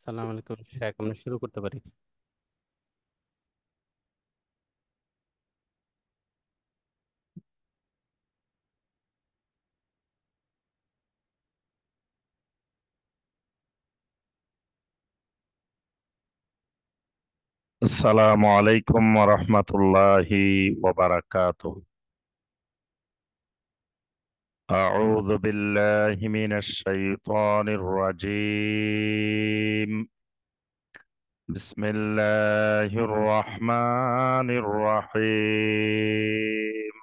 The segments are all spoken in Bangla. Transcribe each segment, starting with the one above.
সালাম আলাইকুম শেখ, আমরা শুরু করতে পারি। আসসালামু আলাইকুম রহমতুল্লাহি ওয়াবারাকাতুহ। আউযু বিল্লাহি মিনাশ শাইতানির রাজীম। বিসমিল্লাহির রহমানির রহিম।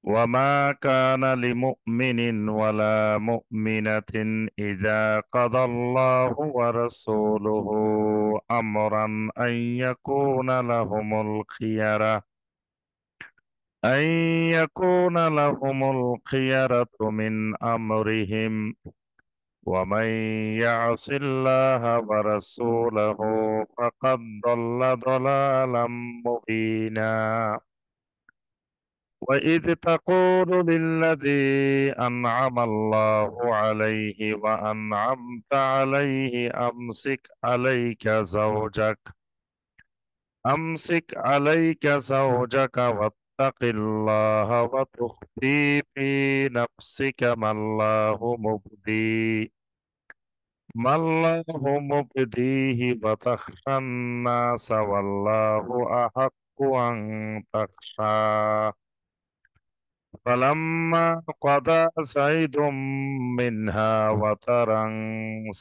وما كان لمؤمن ولا مؤمنة إذا قضى الله ورسوله أمرا أن يكون لهم أن الخيرة من أمرهم ومن يعص الله ورسوله فقد ضل ضلالا مبينا. وإذ تقول للذي أنعم الله عليه وأنعمت عليه أمسك عليك زوجك واتق الله وتخفي في نفسك ما الله مبديه وتخشى الناس والله أحق أن تخشاه. فلما قضى زيد منها وطرا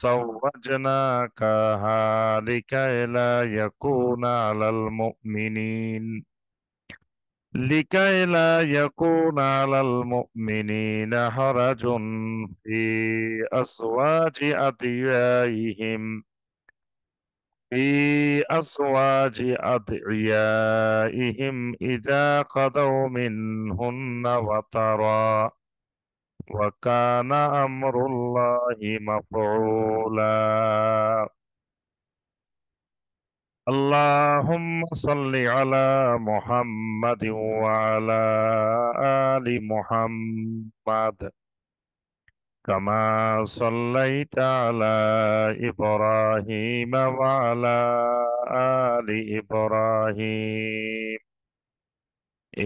زوجناكها لكي لا يكون على المؤمنين حرج في أزواج أدعيائهم إذا قضوا منهن وطرا وكان أمر الله مفعولا. اللهم صل على محمد وعلى آل محمد كما صليت على إبراهيم وعلى آل إبراهيم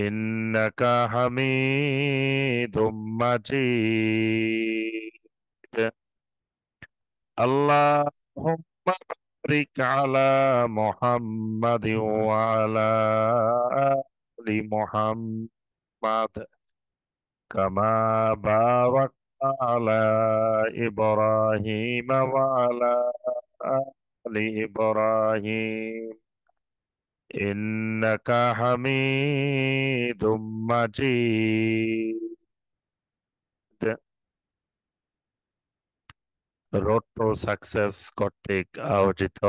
إنك حميد مجيد. اللهم بارك على محمد وعلى آل محمد كما باركت على إبراهيم وعلى آل إبراهيم إنك حميد مجيد. রোড টু সাকসেস কর্তৃক আয়োজিত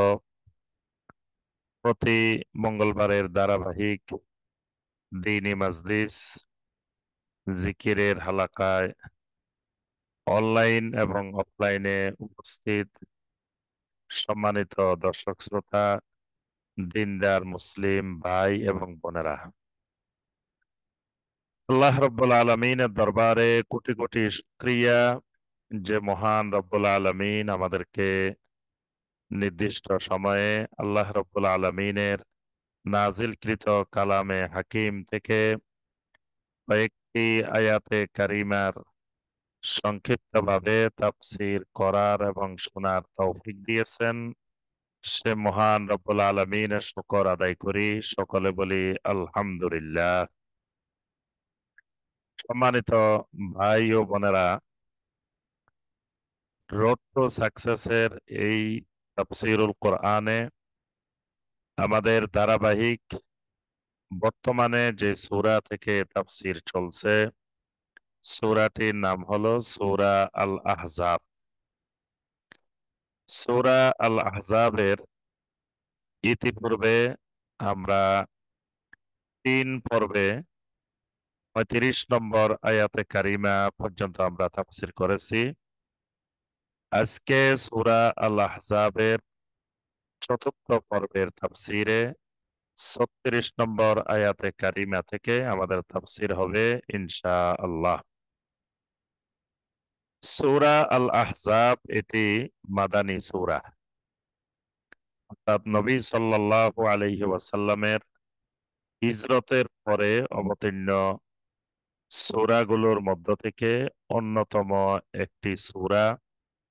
প্রতি মঙ্গলবারের ধারাবাহিক দ্বীনি মাজলিস জিকিরের হালাকায় অনলাইন এবং অফলাইনে উপস্থিত সম্মানিত দর্শক শ্রোতা, দিনদার মুসলিম ভাই এবং বোনেরা, আল্লাহ রব্বুল আলমিনের দরবারে কোটি কোটি শুকরিয়া যে মহান রব্বুল আলমিন আমাদেরকে নির্দিষ্ট সময়ে আল্লাহ রব্বুল আলমিনের নাজিলকৃত কালামে হাকিম থেকে কয়েকটি আয়াতে কারিমার সংক্ষিপ্তভাবে তাফসীর করার এবং শোনার তৌফিক দিয়েছেন। সে মহান রব্বুল আলমিনের শুকর আদায় করি, সকলে বলি আলহামদুলিল্লাহ। সম্মানিত ভাই ও বোনেরা, রোড টু সাকসেসের এই তাফসীরুল কোরআনে আমাদের ধারাবাহিক বর্তমানে যে সূরা থেকে তাফসীর চলছে, সূরাটির নাম হলো সূরা আল আহজাব। সূরা আল আহজাবের ইতিপূর্বে আমরা 3 পর্বে 35 নম্বর আয়াতে কারিমা পর্যন্ত আমরা তাফসীর করেছি। আজকে সূরা আল আহজাবের 4র্থ পর্বের তাফসীরে 36 নম্বর আয়াতে কারিমা থেকে আমাদের তাফসীর হবে ইনশাআল্লাহ। সূরা আল আহজাব এটি মাদানী সূরা, অর্থাৎ নবী সাল্লাল্লাহু আলাইহি ওয়াসাল্লামের হিজরতের পরে অবতীর্ণ সূরাগুলোর মধ্য থেকে অন্যতম একটি সূরা,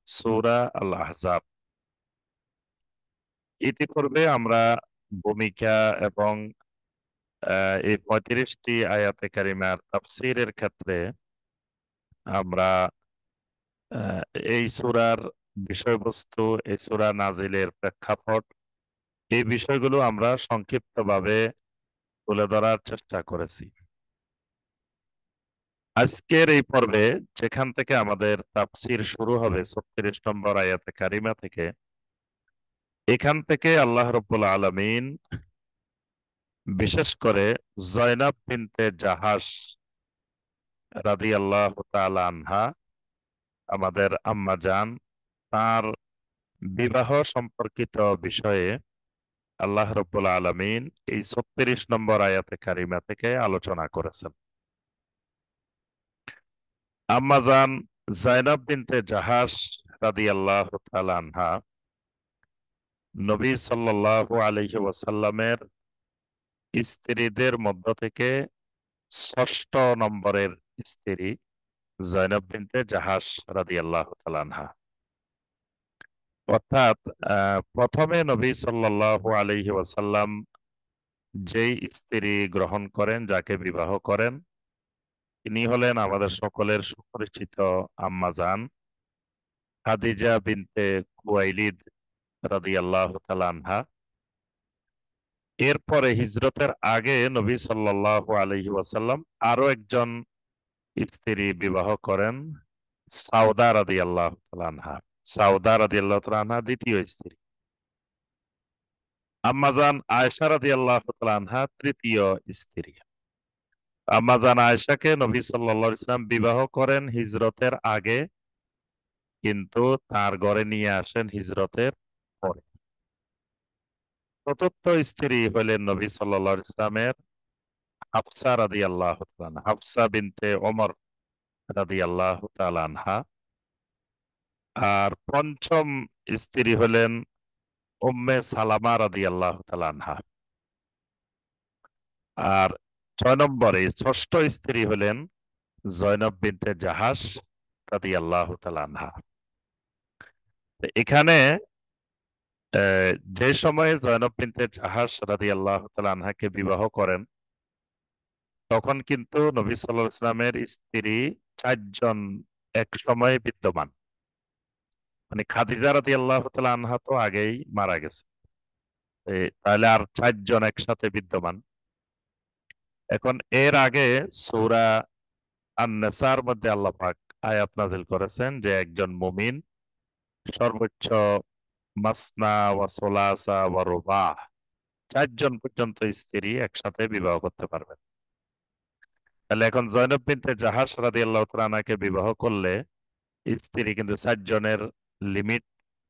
সূরা আল আহজাব। ইতিপূর্বে আমরা ভূমিকা এবং এই 35টি আয়াতে কারিমার তাফসীরের ক্ষেত্রে আমরা আহ, এই সূরার বিষয়বস্তু, এই সূরা নাজিলের প্রেক্ষাপট, এই বিষয়গুলো আমরা সংক্ষিপ্তভাবে তুলে ধরার চেষ্টা করেছি। আজকের এই পর্বে যেখান থেকে আমাদের তাফসীর শুরু হবে 36 নম্বর আয়াতে কারিমা থেকে, এখান থেকে আল্লাহ রাব্বুল আলামিন বিশেষ করে জয়নাব বিনতে জাহাশ রাদিয়াল্লাহু তাআলা আনহা, আমাদের আম্মা জান, তার বিবাহ সম্পর্কিত বিষয়ে আল্লাহ রাব্বুল আলামিন এই 36 নম্বর আয়াতে কারিমা থেকে আলোচনা করেছেন। আম্মা জান জায়নাব বিনতে জাহাশ রাদিয়াল্লাহু তাআলা আনহা নবী সাল্লাল্লাহু আলাইহি ওয়াসাল্লামের স্ত্রীদের মধ্য থেকে ষষ্ঠ নম্বরের স্ত্রী জয়নব বিনতে জাহাশ রাদিয়াল্লাহু তাআলা আনহা। অর্থাৎ প্রথমে নবী সাল্লাল্লাহু আলাইহি ওয়াসাল্লাম যেই স্ত্রী গ্রহণ করেন, যাকে বিবাহ করেন, তিনি হলেন আমাদের সকলের সুপরিচিত আম্মা জান খাদিজা বিনতে খুয়াইলিদ রাদিয়াল্লাহু তাআলা আনহা। এরপরে হিজরতের আগে নবী সাল্লাল্লাহু আলাইহি ওয়াসাল্লাম আরো একজন স্ত্রী বিবাহ করেন, সাউদা রাদিয়াল্লাহু তাআলা আনহা। সাউদা রাদিয়াল্লাহু তাআলা আনহা দ্বিতীয় স্ত্রী। আম্মাজান আয়েশা রাদিয়াল্লাহু তাআলা আনহা তৃতীয় স্ত্রী। আম্মাজান আয়েশাকে নবী সাল্লাল্লাহু আলাইহি ওয়াসাল্লাম বিবাহ করেন হিজরতের আগে, কিন্তু তার ঘরে নিয়ে আসেন হিজরতের পরে। চতুর্থ স্ত্রী হলেন নবী সাল্লাল্লাহু আলাইহি ওয়াসাল্লামের হাফসা রাদিয়াল্লাহু তাআলা আনহা, হাফসা বিনতে ওমর রাদিয়াল্লাহু তাআলা আনহা। আর পঞ্চম স্ত্রী হলেন উম্মে সালামা রাদিয়াল্লাহু তাআলা আনহা। আর 6 নম্বরে ষষ্ঠ স্ত্রী হলেন জয়নব বিনতে জাহাশ রাদিয়াল্লাহু তাআলা আনহা। তো এখানে যে সময়ে জয়নব বিনতে জাহাশ রাদিয়াল্লাহু তাআলা আনহাকে বিবাহ করেন, তখন কিন্তু নবী সাল্লাল্লাহু আলাইহি ওয়াসাল্লামের স্ত্রী 4 জন এক সময়ে বিদ্যমান। মানে খাদিজা রাদিয়াল্লাহু তাআলা আনহা তো আগেই মারা গেছে, তাহলে আর 4 জন একসাথে বিদ্যমান। এখন এর আগে সূরা আন-নিসার মধ্যে আল্লাহ পাক আয়াত নাযিল করেছেন যে একজন মুমিন সর্বোচ্চ মাসনা ওয়া সুলাসা ওয়া রুবাহ 4 জন পর্যন্ত স্ত্রী একসাথে বিবাহ করতে পারবেন। তাহলে এখন জয়নব বিনতে জাহাশ রাদিয়াল্লাহু তাআলা আনহাকে বিবাহ করলে স্ত্রী কিন্তু 4 জনের লিমিট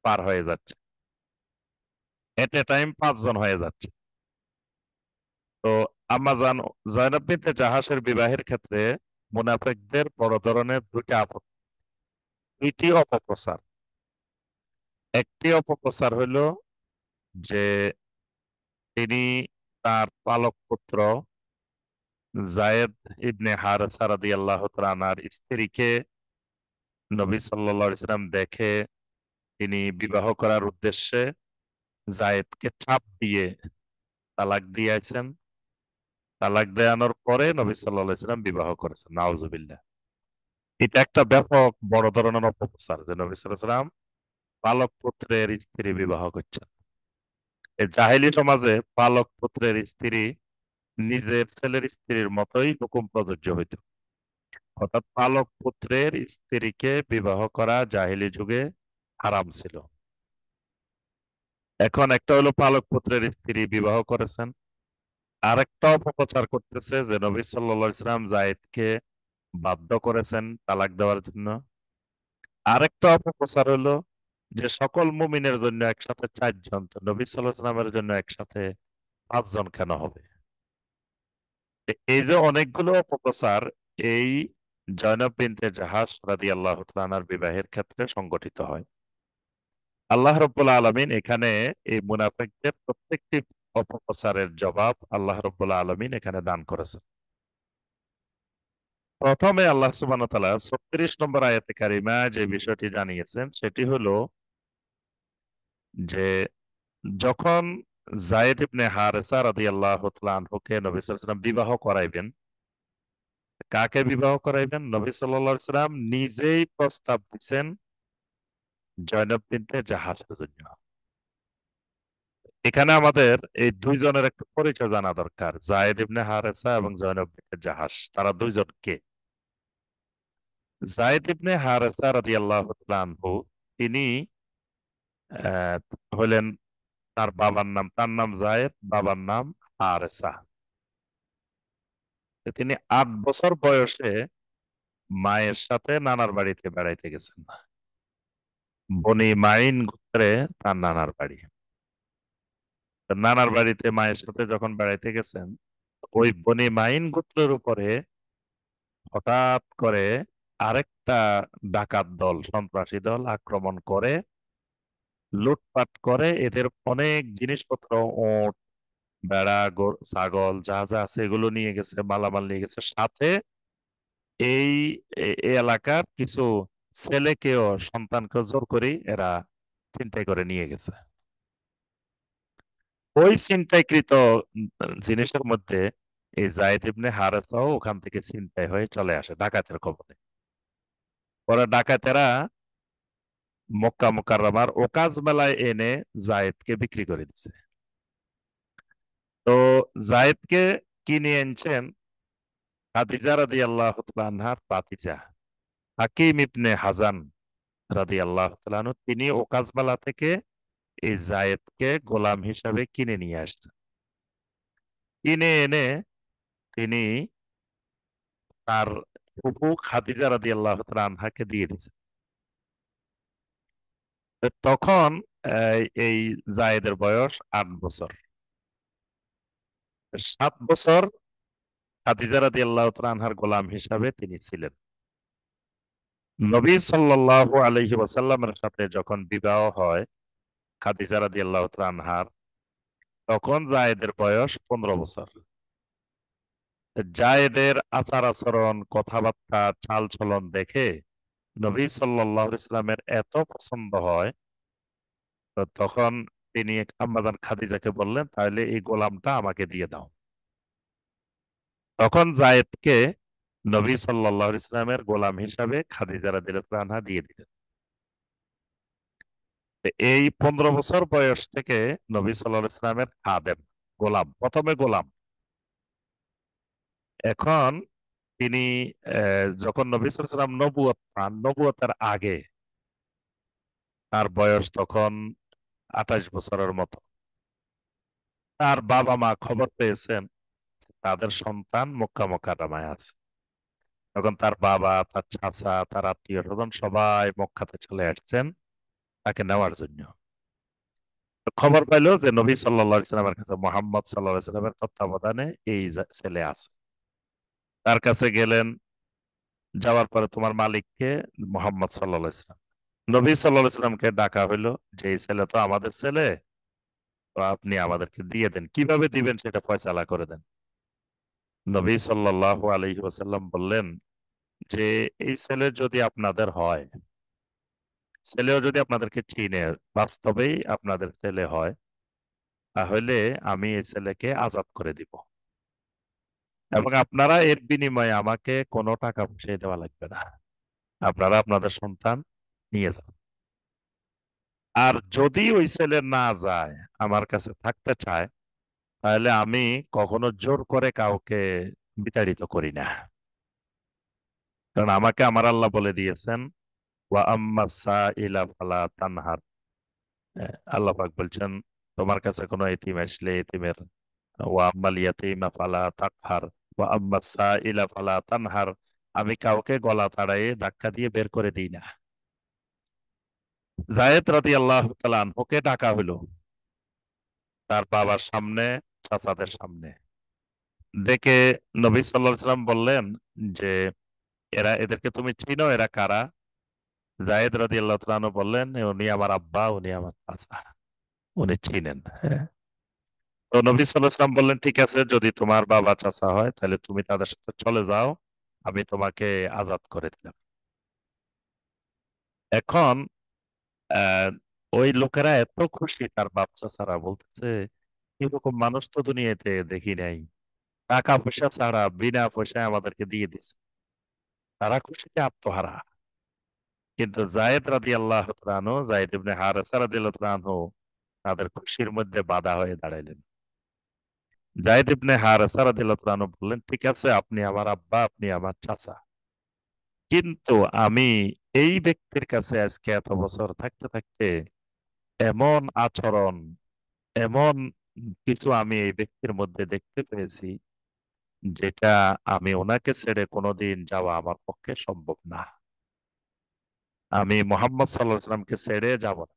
পার হয়ে যাচ্ছে, এট এ টাইম 5 জন হয়ে যাচ্ছে। তো আম্মাজান জয়নব বিনতে জাহাশের বিবাহের ক্ষেত্রে মুনাফিকদের বড় ধরনের দুটি আপত্তি, দুইটি অপপ্রচার। একটি অপপ্রচার হইল যে তিনি তার পালক পুত্র জায়েদ ইবনে হারেসা রাদিয়াল্লাহু তাআলা আনহার স্ত্রীকে নবী সাল্লাল্লাহু আলাইহি ওয়াসাল্লাম দেখে তিনি বিবাহ করার উদ্দেশ্যে জায়েদকে চাপ দিয়ে তালাক দিয়েছেন। তালাক দেওয়ানোর পরে নবী সাল্লাল্লাহু আলাইহি ওয়াসাল্লাম বিবাহ করেছেন, নাউজুবিল্লাহ। এটা একটা ব্যাপক বড় ধরনের অপপ্রচার যে নবী সাল্লাল্লাহু আলাইহি ওয়াসাল্লাম পালক পুত্রের স্ত্রী বিবাহ করছেন। এই জাহেলি সমাজে পালক পুত্রের স্ত্রী নিজের ছেলের স্ত্রীর মতোই হুকুম প্রযোজ্য হইত। অর্থাৎ পালক পুত্রের স্ত্রীকে বিবাহ করা জাহেলি যুগে হারাম ছিল। এখন একটা হলো পালক পুত্রের স্ত্রী বিবাহ করেছেন, আরেকটা অপপ্রচার করতেছে যে নবী সাল্লাল্লাহু আলাইহি ওয়াসাল্লাম জায়েদকে বাধ্য করেছেন তালাক দেওয়ার জন্য। আরেকটা অপপ্রচার হলো যে সকল মুমিনের জন্য একসাথে 4 জন, তো নবী সাল্লাল্লাহু আলাইহি ওয়াসাল্লামের জন্য একসাথে 5 জন কেন হবে? এই যে অনেকগুলো অপপ্রচার, এই জয়নব বিনতে জাহাশ রাদিয়াল্লাহু তাআলা আনহার বিবাহের ক্ষেত্রে সংগঠিত হয়। আল্লাহ রাব্বুল আলামিন এখানে এই মুনাফিকদের প্রত্যেকটি অপপ্রচারের জবাব আল্লাহ রাব্বুল আলামিন এখানে দান করেছেন। প্রথমে আল্লাহ সুবহানাহু ওয়া তাআলা ৩৬ নম্বর আয়াতে কারিমা যে বিষয়টি জানিয়েছেন সেটি হলো যে যখন যায়েদ ইবনে হারেসা রাদিয়াল্লাহু তাআলা আনহুকে নবী সাল্লাল্লাহু আলাইহি ওয়াসাল্লাম বিবাহ করাইবেন, কাকে বিবাহ করাইবেন? নবী সাল্লাল্লাহু আলাইহি ওয়াসাল্লাম নিজেই প্রস্তাব দিচ্ছেন জয়নব বিনতে জাহাশের জন্য। এখানে আমাদের এই দুইজনের একটু পরিচয় জানা দরকার, যায়েদ ইবনে হারেসা এবং জয়নব বিনতে জাহাশ, তারা দুইজন কে? যায়েদ ইবনে হারেসা রাদিয়াল্লাহু তাআলা আনহু তিনি আহ, হলেন, তার বাবার নাম, তার নাম জায়েদ, বাবার নাম হারেসা। তিনি ৮ বছর বয়সে মায়ের সাথে নানার বাড়িতে বেড়াইতে গেছেন। বনি মাইন গোত্রে তার নানার বাড়ি। তো নানার বাড়িতে মায়ের সাথে যখন বেড়াইতে গেছেন, ওই বনি মাইন গোত্রের উপরে হঠাৎ করে আরেকটা ডাকাত দল, সন্ত্রাসী দল আক্রমণ করে, লুটপাট করে, এদের অনেক জিনিসপত্র, ওট, ভেড়া, ছাগল যা যা আছে এগুলো নিয়ে গেছে, মালামাল নিয়ে গেছে। সাথে এই এই এলাকার কিছু ছেলেকেও, সন্তানকেও জোর করে এরা ছিনতাই করে নিয়ে গেছে। ওই ছিনতাইকৃত জিনিসের মধ্যে এই যায়েদ ইবনে হারেসাও ওখান থেকে ছিনতাই হয়ে চলে আসে ডাকাতের কবলে। পরে ডাকাতেরা মক্কা মুকাররমার ওকাজ মেলায় এনে জায়েদকে বিক্রি করে দিছে। তো জায়েদকে কিনে এনেছেন খাদিজা রাদিয়াল্লাহু তাআলা আনহার ভাতিজা হাকিম ইবনে হাজান রাদিয়াল্লাহু তাআলা আনহু। তিনি ওকাজ মেলা থেকে এই জায়েদকে গোলাম হিসাবে কিনে নিয়ে আসছেন। কিনে এনে তিনি তার ফুফু খাদিজা রাদিয়াল্লাহু তাআলা আনহাকে দিয়ে দিয়েছেন। তো তখন এই জায়েদের বয়স ৮ বছর। ৭ বছর খাদিজা রাদিয়াল্লাহু তাআলা আনহার গোলাম হিসাবে তিনি ছিলেন। নবী সাল্লাল্লাহু আলাইহি ওয়াসাল্লামের সাথে যখন বিবাহ হয় খাদিজা রাদিয়াল্লাহু তাআলা আনহার, তখন জায়েদের বয়স ১৫ বছর। জায়েদের আচার আচরণ, কথাবার্তা, চাল চলন দেখে নবী সাল্লাল্লাহু আলাইহি ওয়াসাল্লামের এত পছন্দ হয়, তো তখন তিনি আম্মাজান খাদিজাকে বললেন, তাহলে এই গোলামটা আমাকে দিয়ে দাও। তখন জায়েদকে নবী সাল্লাল্লাহু আলাইহি ওয়াসাল্লামের গোলাম হিসাবে খাদিজা রাদিয়াল্লাহু আনহা দিয়ে দিলেন। তো এই ১৫ বছর বয়স থেকে নবী সাল্লাল্লাহু আলাইহি ওয়াসাল্লামের খাদেম, গোলাম, প্রথমে গোলাম। এখন তিনি যখন নবী সাল্লাল্লাহু আলাইহি ওয়াসাল্লাম নবুয়ত পান, নবুয়তের আগে তার বয়স তখন ২৮ বছরের মতো। তার বাবা মা খবর পেয়েছেন তাদের সন্তান মক্কা মুকাররমায় আছে। তখন তার বাবা, তার চাচা, তার আত্মীয় স্বজন সবাই মক্কাতে চলে আসছেন তাকে নেওয়ার জন্য। তো খবর পাইলো যে নবী সাল্লাল্লাহু আলাইহি সাল্লামের কাছে, মুহাম্মদ সাল্লাল্লাহু আলাইহি সাল্লামের তত্ত্বাবধানে এই ছেলে আছে। তার কাছে গেলেন, যাওয়ার পরে তোমার মালিককে? মুহাম্মদ সাল্লাল্লাহু আলাইহি সাল্লাম। নবী সাল্লাল্লাহু আলাইহি সাল্লামকে ডাকা হইলো যে এই ছেলে তো আমাদের ছেলে, তো আপনি আমাদেরকে দিয়ে দেন, কিভাবে দিবেন সেটা ফয়সালা করে দেন। নবী সাল্লাল্লাহু আলাইহি ওয়াসাল্লাম বললেন যে এই ছেলে যদি আপনাদের হয়, ছেলেও যদি আপনাদেরকে চিনে, বাস্তবেই আপনাদের ছেলে হয়, তাহলে আমি এই ছেলেকে আজাদ করে দিব এবং আপনারা এর বিনিময়ে আমাকে কোনো টাকা পয়সা দেওয়া লাগবে না। আপনারা আপনাদের সন্তান নিয়ে যান। আর যদি ওই ছেলে না যায়, আমার কাছে থাকতে চায়, তাহলে আমি কখনো জোর করে কাউকে বিতাড়িত করি না। কারণ আমাকে আমার আল্লাহ বলে দিয়েছেন, ওয়া আম্মা সাইলা ফালা তানহার। আল্লাহ পাক বলছেন, তোমার কাছে কোনো এতিম আসলে এতিমের, ওয়া আম্মাল ইয়াতীমা ফালা তাকহার ওয়া আম্মা সাইলা ফালা তানহার, আমি কাউকে গলা তাড়ায়ে ধাক্কা দিয়ে বের করে দিই না। যায়েদ রাদিয়াল্লাহু তাআলা আনহুকে ডাকা হলো তার বাবার সামনে, চাচাদের সামনে। ডেকে নবী সাল্লাল্লাহু আলাইহি সাল্লাম বললেন যে এদেরকে তুমি চিনো, এরা কারা? জায়েদ রাদিয়াল্লাহু তাআলা আনহু বললেন, উনি আমার আব্বা, উনি আমার চাচা, উনি চিনেন। হ্যাঁ। তো নবী সাল্লাল্লাহু আলাইহি ওয়াসাল্লাম বললেন, ঠিক আছে, যদি তোমার বাবা চাচা হয় তাহলে তুমি তাদের সাথে চলে যাও, আমি তোমাকে আজাদ করে দিলাম। এখন আহ ওই লোকেরা এত খুশি, তার বাপ চাচারা বলতেছে, এরকম মানুষ তো দুনিয়াতে দেখি নাই, টাকা পয়সা ছাড়া বিনা পয়সায় আমাদেরকে দিয়ে দিছে। তারা খুশিতে আত্মহারা। কিন্তু জায়েদ রাদিয়াল্লাহু তাআলা আনহু, জায়েদ ইবনে হারেসা রাদিয়াল্লাহু তাআলা আনহু তাদের খুশির মধ্যে বাধা হয়ে দাঁড়াইলেন। জায়েদ ইবনে হারেসা রাদিয়াল্লাহু তাআলা আনহু বললেন, ঠিক আছে, আপনি আমার আব্বা, আপনি আমার চাচা, কিন্তু আমি এই ব্যক্তির কাছে আজকে এত বছর থাকতে থাকতে এমন আচরণ, এমন কিছু আমি এই ব্যক্তির মধ্যে দেখতে পেয়েছি, যেটা আমি ওনাকে ছেড়ে কোনোদিন যাওয়া আমার পক্ষে সম্ভব না। আমি মোহাম্মদ সাল্লাল্লাহু আলাইহি ওয়াসাল্লামকে ছেড়ে যাব না।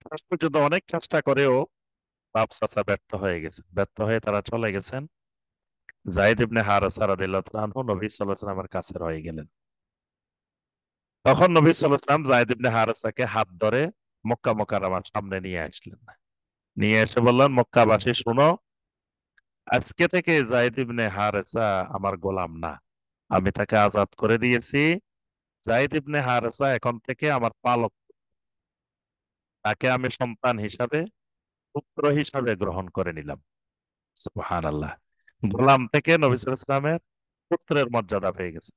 শেষ পর্যন্ত অনেক চেষ্টা করেও বাপ চাচা ব্যর্থ হয়ে গেছে, ব্যর্থ হয়ে তারা চলে গেছেন। যায়েদ ইবনে হারেসা রাদিয়াল্লাহু তাআলা আনহু নবী সাল্লাল্লাহু আলাইহি ওয়াসাল্লামের কাছে রয়ে গেলেন। তখন নবী সাল্লাল্লাহু আলাইহি ওয়াসাল্লাম যায়েদ ইবনে হারেসাকে হাত ধরে মক্কা মুকাররমার সামনে নিয়ে আসলেন। নিয়ে এসে বললেন, মক্কাবাসী শুনো, আজকে থেকে যায়েদ ইবনে হারেসা আমার গোলাম না, আমি তাকে আজাদ করে দিয়েছি। যায়েদ ইবনে হারেসা এখন থেকে আমার পালক, তাকে আমি সন্তান হিসাবে, পুত্র হিসাবে গ্রহণ করে নিলাম। সুবহানাল্লাহ। গোলাম থেকে নবী সাল্লাল্লাহু আলাইহি ওয়াসাল্লামের পুত্রের মর্যাদা পেয়ে গেছে।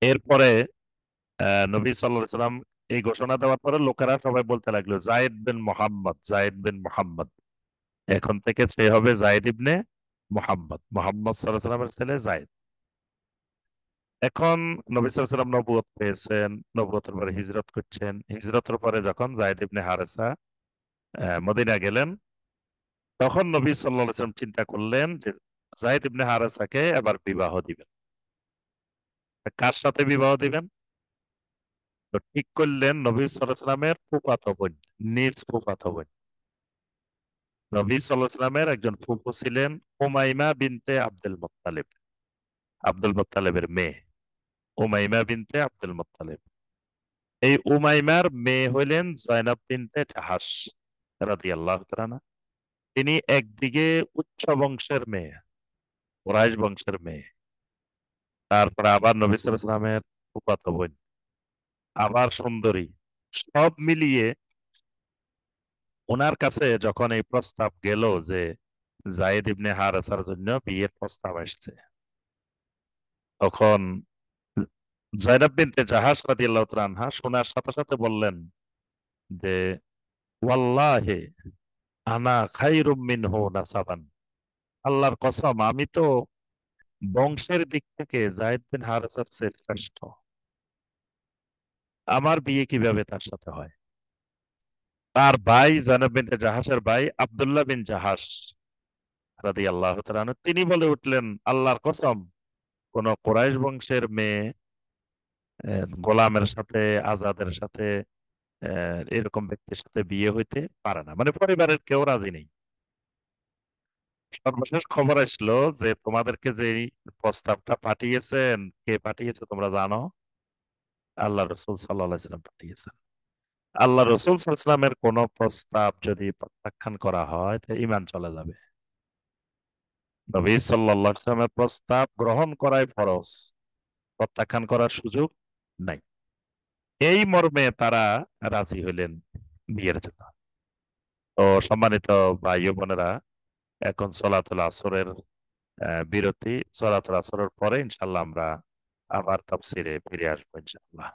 এরপরে নবী সাল্লাল্লাহু আলাইহি ওয়াসাল্লাম এই ঘোষণা দেওয়ার পরে লোকেরা সবাই বলতে লাগলো, জায়েদ বিন মোহাম্মদ, জায়েদ বিন মোহাম্মদ, এখন থেকে সে হবে জায়েদ ইবনে মোহাম্মদ, মোহাম্মদ সাল্লাল্লাহু আলাইহি ওয়াসাল্লামের ছেলে জায়েদ। এখন নবী সাল্লাল্লাহু আলাইহি ওয়াসাল্লাম নবুয়ত পেয়েছেন, নবুয়তের পরে হিজরত করছেন। হিজরতের পরে যখন জায়েদ ইবনে হারেসা মদিনা গেলেন, তখন নবী সাল্লাল্লাহু আলাইহি ওয়াসাল্লাম চিন্তা করলেন যে জায়েদ ইবনে হারেসাকে এবার বিবাহ দিবেন। কার সাথে বিবাহ দিবেন? তো ঠিক করলেন নবী সাল্লাল্লাহু আলাইহি ওয়াসাল্লামের ফুফাতো বোন, নিজ ফুফাতো বোন। নবী সাল্লাল্লাহু আলাইহি ওয়াসাল্লামের একজন ফুফু ছিলেন উমাইমা বিনতে আব্দুল মুত্তালিব, আব্দুল মুত্তালিবের মেয়ে, উমাইমা বিনতে আব্দুল মুত্তালিব। এই উমাইমার মেয়ে হইলেন জয়নাব বিনতে জাহাস রাদিয়াল্লাহু তাআলা আনহা। তিনি একদিকে উচ্চ বংশের মেয়ে, কুরাইশ বংশের মেয়ে, তারপরে আবার নবী সাল্লাল্লাহু আলাইহি ওয়াসাল্লামের ফুফাতো বোন, আবার সুন্দরী। সব মিলিয়ে ওনার কাছে যখন এই প্রস্তাব গেল যে জায়েদ ইবনে হারেসার জন্য বিয়ের প্রস্তাব আসছে, তখন জয়নাব বিনতে জাহাস রাদিয়াল্লাহু তাআলা আনহা শোনার সাথে সাথে বললেন যে, ওয়াল্লাহি আনা খায়রুম মিনহু নাসাবান, আল্লাহর কসম, আমি তো বংশের দিক থেকে জায়েদ বিন হারেসার চেয়ে শ্রেষ্ঠ, আমার বিয়ে কিভাবে তার সাথে হয়? তার ভাই জয়নাব বিনতে জাহাসের ভাই আব্দুল্লাহ বিন জাহাস রাদিয়াল্লাহু তাআলা আনহু, তিনি বলে উঠলেন, আল্লাহর কসম, কোন কুরাইশ বংশের মেয়ে গোলামের সাথে, আজাদের সাথে, এরকম ব্যক্তির সাথে বিয়ে হইতে পারে না, মানে পরিবারের কেউ রাজি নেই। সর্বশেষ খবর আসলো যে তোমাদেরকে যে এই প্রস্তাবটা পাঠিয়েছেন, কে পাঠিয়েছে তোমরা জানো? আল্লাহ রসুল সাল্লাল্লাহু আলাইহি ওয়াসাল্লাম পাঠিয়েছেন। আল্লাহ রসুল সাল্লাল্লাহু আলাইহি ওয়াসাল্লামের কোন প্রস্তাব যদি প্রত্যাখ্যান করা হয় তো ঈমান চলে যাবে। নবী সাল্লাল্লাহু আলাইহি ওয়াসাল্লামের প্রস্তাব গ্রহণ করাই ফরজ, প্রত্যাখ্যান করার সুযোগ নাই। এই মর্মে তারা রাজি হইলেন বিয়ের জন্য। তো সম্মানিত ভাই ও বোনেরা, এখন সলাতুল আসরের বিরতি। সলাতুল আসরের পরে ইনশাল্লাহ আমরা আবার তাফসিরে ফিরে আসবো ইনশাল্লাহ।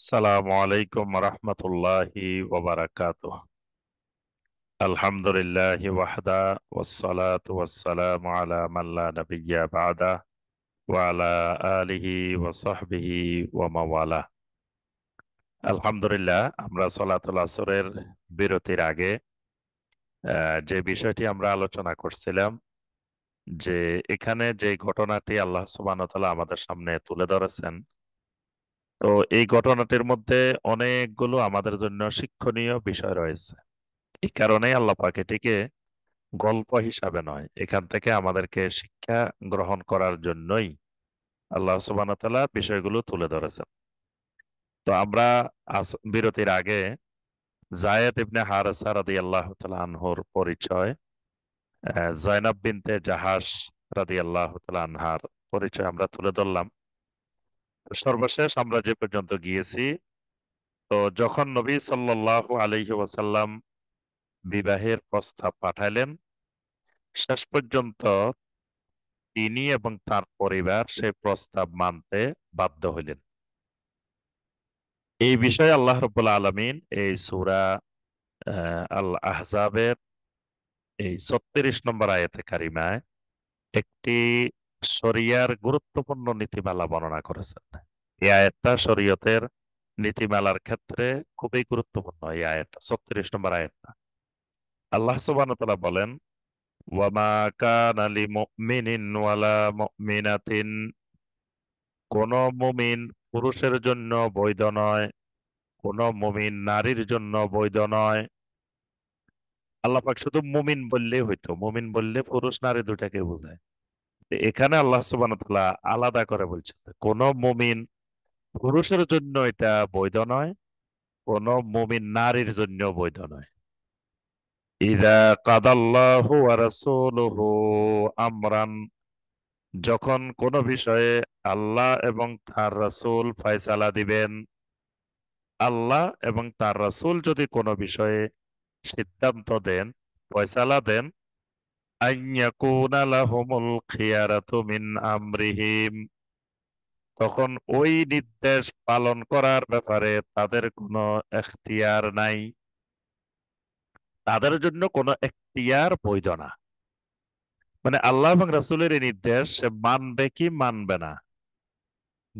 আসসালামু আলাইকুম রহমতুল্লাহি ওয়া বারাকাতুহু। আলহামদুলিল্লাহি ওয়াহদা ওয়াসসালাতু ওয়াসসালামু আলা মান লা নাবিয়্যা বা'দা ওয়া আলা আলিহি ওয়া সাহবিহি ওয়া মাওয়ালা। আলহামদুলিল্লাহ, আমরা সালাতুল আসরের বিরতির আগে যে বিষয়টি আমরা আলোচনা করছিলাম, যে এখানে যে ঘটনাটি আল্লাহ সুবহানাহু ওয়া তাআলা আমাদের সামনে তুলে ধরেছেন, তো এই ঘটনাটির মধ্যে অনেকগুলো আমাদের জন্য শিক্ষণীয় বিষয় রয়েছে। এই কারণেই আল্লাহ পাক এটিকে গল্প হিসাবে নয়, এখান থেকে আমাদেরকে শিক্ষা গ্রহণ করার জন্যই আল্লাহ সুবহানাহু ওয়া তাআলা বিষয়গুলো তুলে ধরেছেন। তো আমরা বিরতির আগে যায়েদ ইবনে হারেসা রাদিয়াল্লাহু তাআলা আনহুর পরিচয়, জয়নাব বিনতে জাহাশ রাদিয়াল্লাহু তাআলা আনহার পরিচয় আমরা তুলে ধরলাম। সর্বশেষ আমরা যে পর্যন্ত গিয়েছি, তো যখন নবী সাল্লাল্লাহু আলাইহি ওয়াসাল্লাম বিবাহের প্রস্তাব পাঠাইলেন, শেষ পর্যন্ত তিনি এবং তার পরিবার সেই প্রস্তাব মানতে বাধ্য হইলেন। এই বিষয়ে আল্লাহ রাব্বুল আলামিন এই সূরা আল আহজাবের এই 36 নম্বর আয়াতে কারিমায় একটি শরিয়ার গুরুত্বপূর্ণ নীতিমালা বর্ণনা করেছেন। এই আয়াতটা শরীয়তের নীতিমালার ক্ষেত্রে খুবই গুরুত্বপূর্ণ। এই আয়াতটা 36 নম্বর আয়াতটা আল্লাহ সুবহানাহু ওয়া তাআলা বলেন, ওয়ামা কানা লিমুমিনিন ওয়ালা মুমিনাতিন, কোন মুমিন পুরুষের জন্য বৈধ নয়, কোন মুমিন নারীর জন্য বৈধ নয়। আল্লাহ পাক শুধু মুমিন বললেই হইতো, মুমিন বললে পুরুষ নারী দুটাকে বোঝায়। তো এখানে আল্লাহ সুবহানাহু ওয়া তাআলা আলাদা করে বলছেন, কোন মুমিন পুরুষের জন্য এটা বৈধ নয়, কোন মুমিন নারীর জন্য বৈধ নয়। ইযা কাদাল্লাহু ওয়া রাসূলুহু আমরান, যখন কোন বিষয়ে আল্লাহ এবং তার রাসূল ফয়সালা দিবেন, আল্লাহ এবং তার রাসূল যদি কোনো বিষয়ে সিদ্ধান্ত দেন, ফয়সালা দেন, আইয়াকুনা লাহুমুল খিয়ারাতু মিন আমরিহিম, তখন ওই নির্দেশ পালন করার ব্যাপারে তাদের কোনো এখতিয়ার নাই, তাদের জন্য কোনো এখতিয়ার বৈধ না। মানে আল্লাহ এবং রাসূলের এই নির্দেশ সে মানবে কি মানবে না,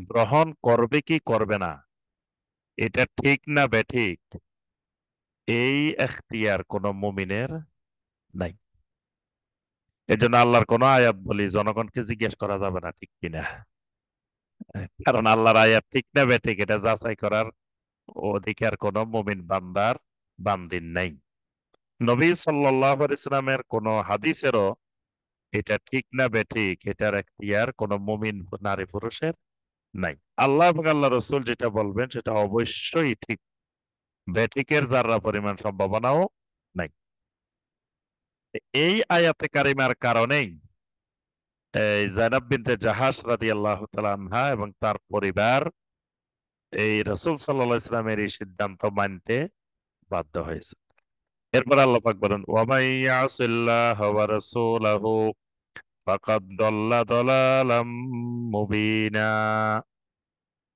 গ্রহণ করবে কি করবে না, এটা ঠিক না বেঠিক, এই এখতিয়ার কোনো মুমিনের নাই। এজন্য আল্লাহর কোন আয়াত বলি জনগণকে জিজ্ঞেস করা যাবে না ঠিক কিনা, কারণ আল্লাহর আয়াত ঠিক না বেঠিক এটা যাচাই করার অধিকার কোন মুমিন বান্দার বান্দির নাই। নবী সাল্লাল্লাহু আলাইহি ওয়াসাল্লামের কোন হাদিসেরও এটা ঠিক না বেঠিক এটার এখতিয়ার কোন মুমিন নারী পুরুষের নাই। আল্লাহ এবং আল্লাহ রসুল যেটা বলবেন সেটা অবশ্যই ঠিক, বেঠিকের যারা পরিমাণ সম্ভাবনাও নাই। এই আয়াতে কারিমার কারণেই এই জাইনাব বিনতে জাহাশ রাদিয়াল্লাহু তাআলা আনহা এবং তার পরিবার এই রাসূল সাল্লাল্লাহু আলাইহি ওয়াসাল্লামের এই সিদ্ধান্ত মানতে বাধ্য হয়েছে। এরপর আল্লাহ পাক বলেন, ওয়া মান ইয়াসিল্লাহ ওয়া রাসূলাহু ফাকাদ দাল্লা দালালাম মুবিনা,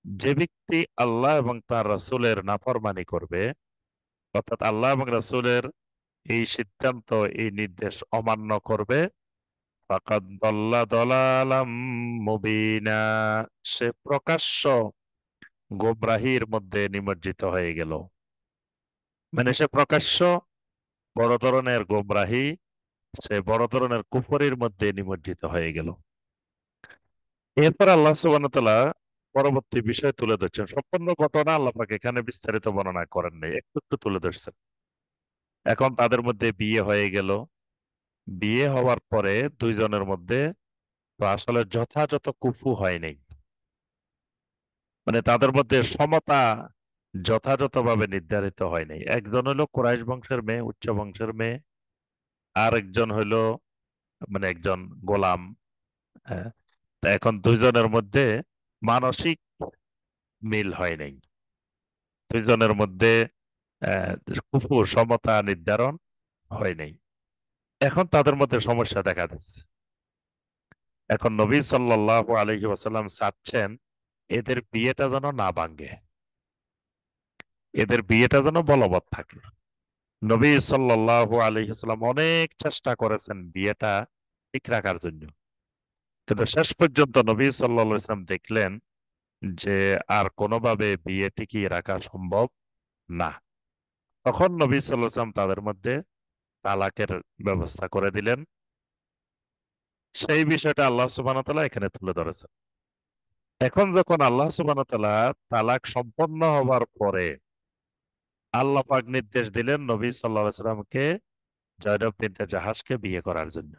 যে ব্যক্তি আল্লাহ এবং তার রাসূলের নাফরমানি করবে, অর্থাৎ আল্লাহ এবং রাসূলের এই সিদ্ধান্ত এই নির্দেশ অমান্য করবে, ফাকাদ দাল্লা দালালাম মুবিনা, সে প্রকাশ্য গোমরাহির মধ্যে নিমজ্জিত হয়ে গেল। মানে সে প্রকাশ্য বড় ধরনের গোমরাহি, সে বড় ধরনের কুফরির মধ্যে নিমজ্জিত হয়ে গেল। এরপর আল্লাহ সুবহানাহু ওয়া তাআলা পরবর্তী বিষয় তুলে ধরছেন। সম্পূর্ণ ঘটনা আল্লাহ পাক এখানে বিস্তারিত বর্ণনা করেন নাই, একটু একটু তুলে ধরছেন। এখন তাদের মধ্যে বিয়ে হয়ে গেল। বিয়ে হওয়ার পরে দুইজনের মধ্যে তো আসলে যথাযথ কুফু হয় নাই, মানে তাদের মধ্যে সমতা যথাযথভাবে নির্ধারিত হয় নাই। একজন হলো কুরাইশ বংশের মেয়ে, উচ্চ বংশের মেয়ে, আর একজন হলো মানে একজন গোলাম। হ্যাঁ, তা এখন দুইজনের মধ্যে মানসিক মিল হয় নাই, দুইজনের মধ্যে আহ কুফু সমতা নির্ধারণ হয় নাই। এখন তাদের মধ্যে সমস্যা দেখা দিচ্ছে। এখন নবী সাল্লাল্লাহু আলাইহি ওয়াসাল্লাম চাচ্ছেন এদের বিয়েটা যেন না ভাঙ্গে। এদের বিয়েটা যেন বলবৎ থাকে। নবী সাল্লাল্লাহু আলাইহি ওয়াসাল্লাম অনেক চেষ্টা করেছেন বিয়েটা ঠিক রাখার জন্য, কিন্তু শেষ পর্যন্ত নবী সাল্লাল্লাহু আলাইহি ওয়াসাল্লাম দেখলেন যে আর কোনোভাবে বিয়ে টিকিয়ে রাখা সম্ভব না। তখন নবী সাল্লাল্লাহু আলাইহি ওয়াসাল্লাম তাদের মধ্যে তালাকের ব্যবস্থা করে দিলেন। সেই বিষয়টা আল্লাহ সুবহানাহু ওয়া তাআলা এখানে তুলে ধরেছেন। এখন যখন আল্লাহ সুবহানাহু ওয়া তাআলা তালাক সম্পন্ন হবার পরে আল্লাহ পাক নির্দেশ দিলেন নবী সাল্লাল্লাহু আলাইহি ওয়াসাল্লামকে জয়নব বিনতে জাহাজকে বিয়ে করার জন্য।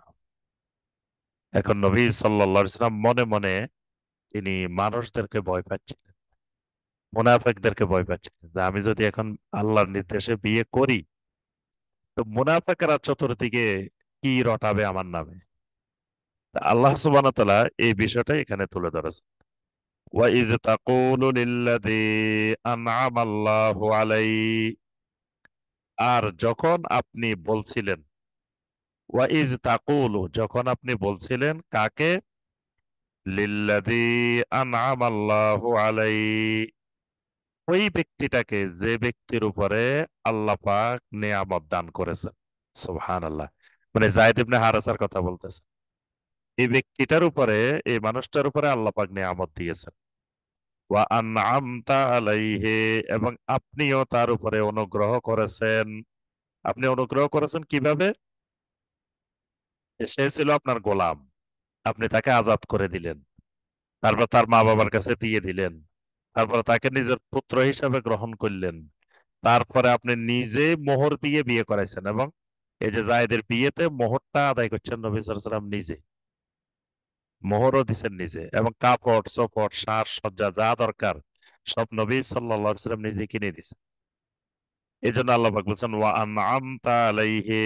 এখন নবী সাল্লাল্লাহু আলাইহি ওয়াসাল্লাম মনে মনে তিনি মানুষদেরকে ভয় পাচ্ছিলেন, মুনাফিকদেরকে ভয় পাচ্ছিলেন যে আমি যদি এখন আল্লাহর নির্দেশে বিয়ে করি তো মুনাফিকরা চতুর্দিকে কি রটাবে আমার নামে। তা আল্লাহ সুবহানাহু ওয়া তাআলা এই বিষয়টা এখানে তুলে ধরেছেন। ওয়া ইজ তাকুলু লিল্লাযী আন'আমা আল্লাহু আলাইহি, আর যখন আপনি বলছিলেন, ওয়া ইজ তাকুলু যখন আপনি বলছিলেন কাকে, লিল্লাযী আন'আমা আল্লাহু আলাইহি, ওই ব্যক্তিটাকে যে ব্যক্তির উপরে আল্লাহ পাক নেয়ামত দান করেছেন। সুবহানাল্লাহ। মানে যায়েদ ইবনে হারেসার কথা বলতেছে। এই ব্যক্তিটার উপরে, এই মানুষটার উপরে আল্লাহ পাক নেয়ামত দিয়েছেন। ওয়া আন'আমতা আলাইহি, এবং আপনিও তার উপরে অনুগ্রহ করেছেন। আপনি অনুগ্রহ করেছেন কিভাবে? সে ছিল আপনার গোলাম, আপনি তাকে আজাদ করে দিলেন, তারপর তার মা বাবার কাছে দিয়ে দিলেন, তারপর তাকে নিজের পুত্র হিসাবে গ্রহণ করলেন, তারপরে আপনি নিজে মোহর দিয়ে বিয়ে করাইছেন, এবং এই যে জায়েদের বিয়েতে মোহরটা আদায় করছেন নবী সাল্লাল্লাহু আলাইহি ওয়াসাল্লাম নিজে, মোহরও দিচ্ছেন নিজে, এবং কাপড় চোপড় সাজ সজ্জা যা দরকার সব নবী সাল্লাল্লাহু আলাইহি ওয়াসাল্লাম নিজে কিনে দিয়েছেন। এই জন্য আল্লাহ পাক বলছেন ওয়া আন'আমতা আলাইহি,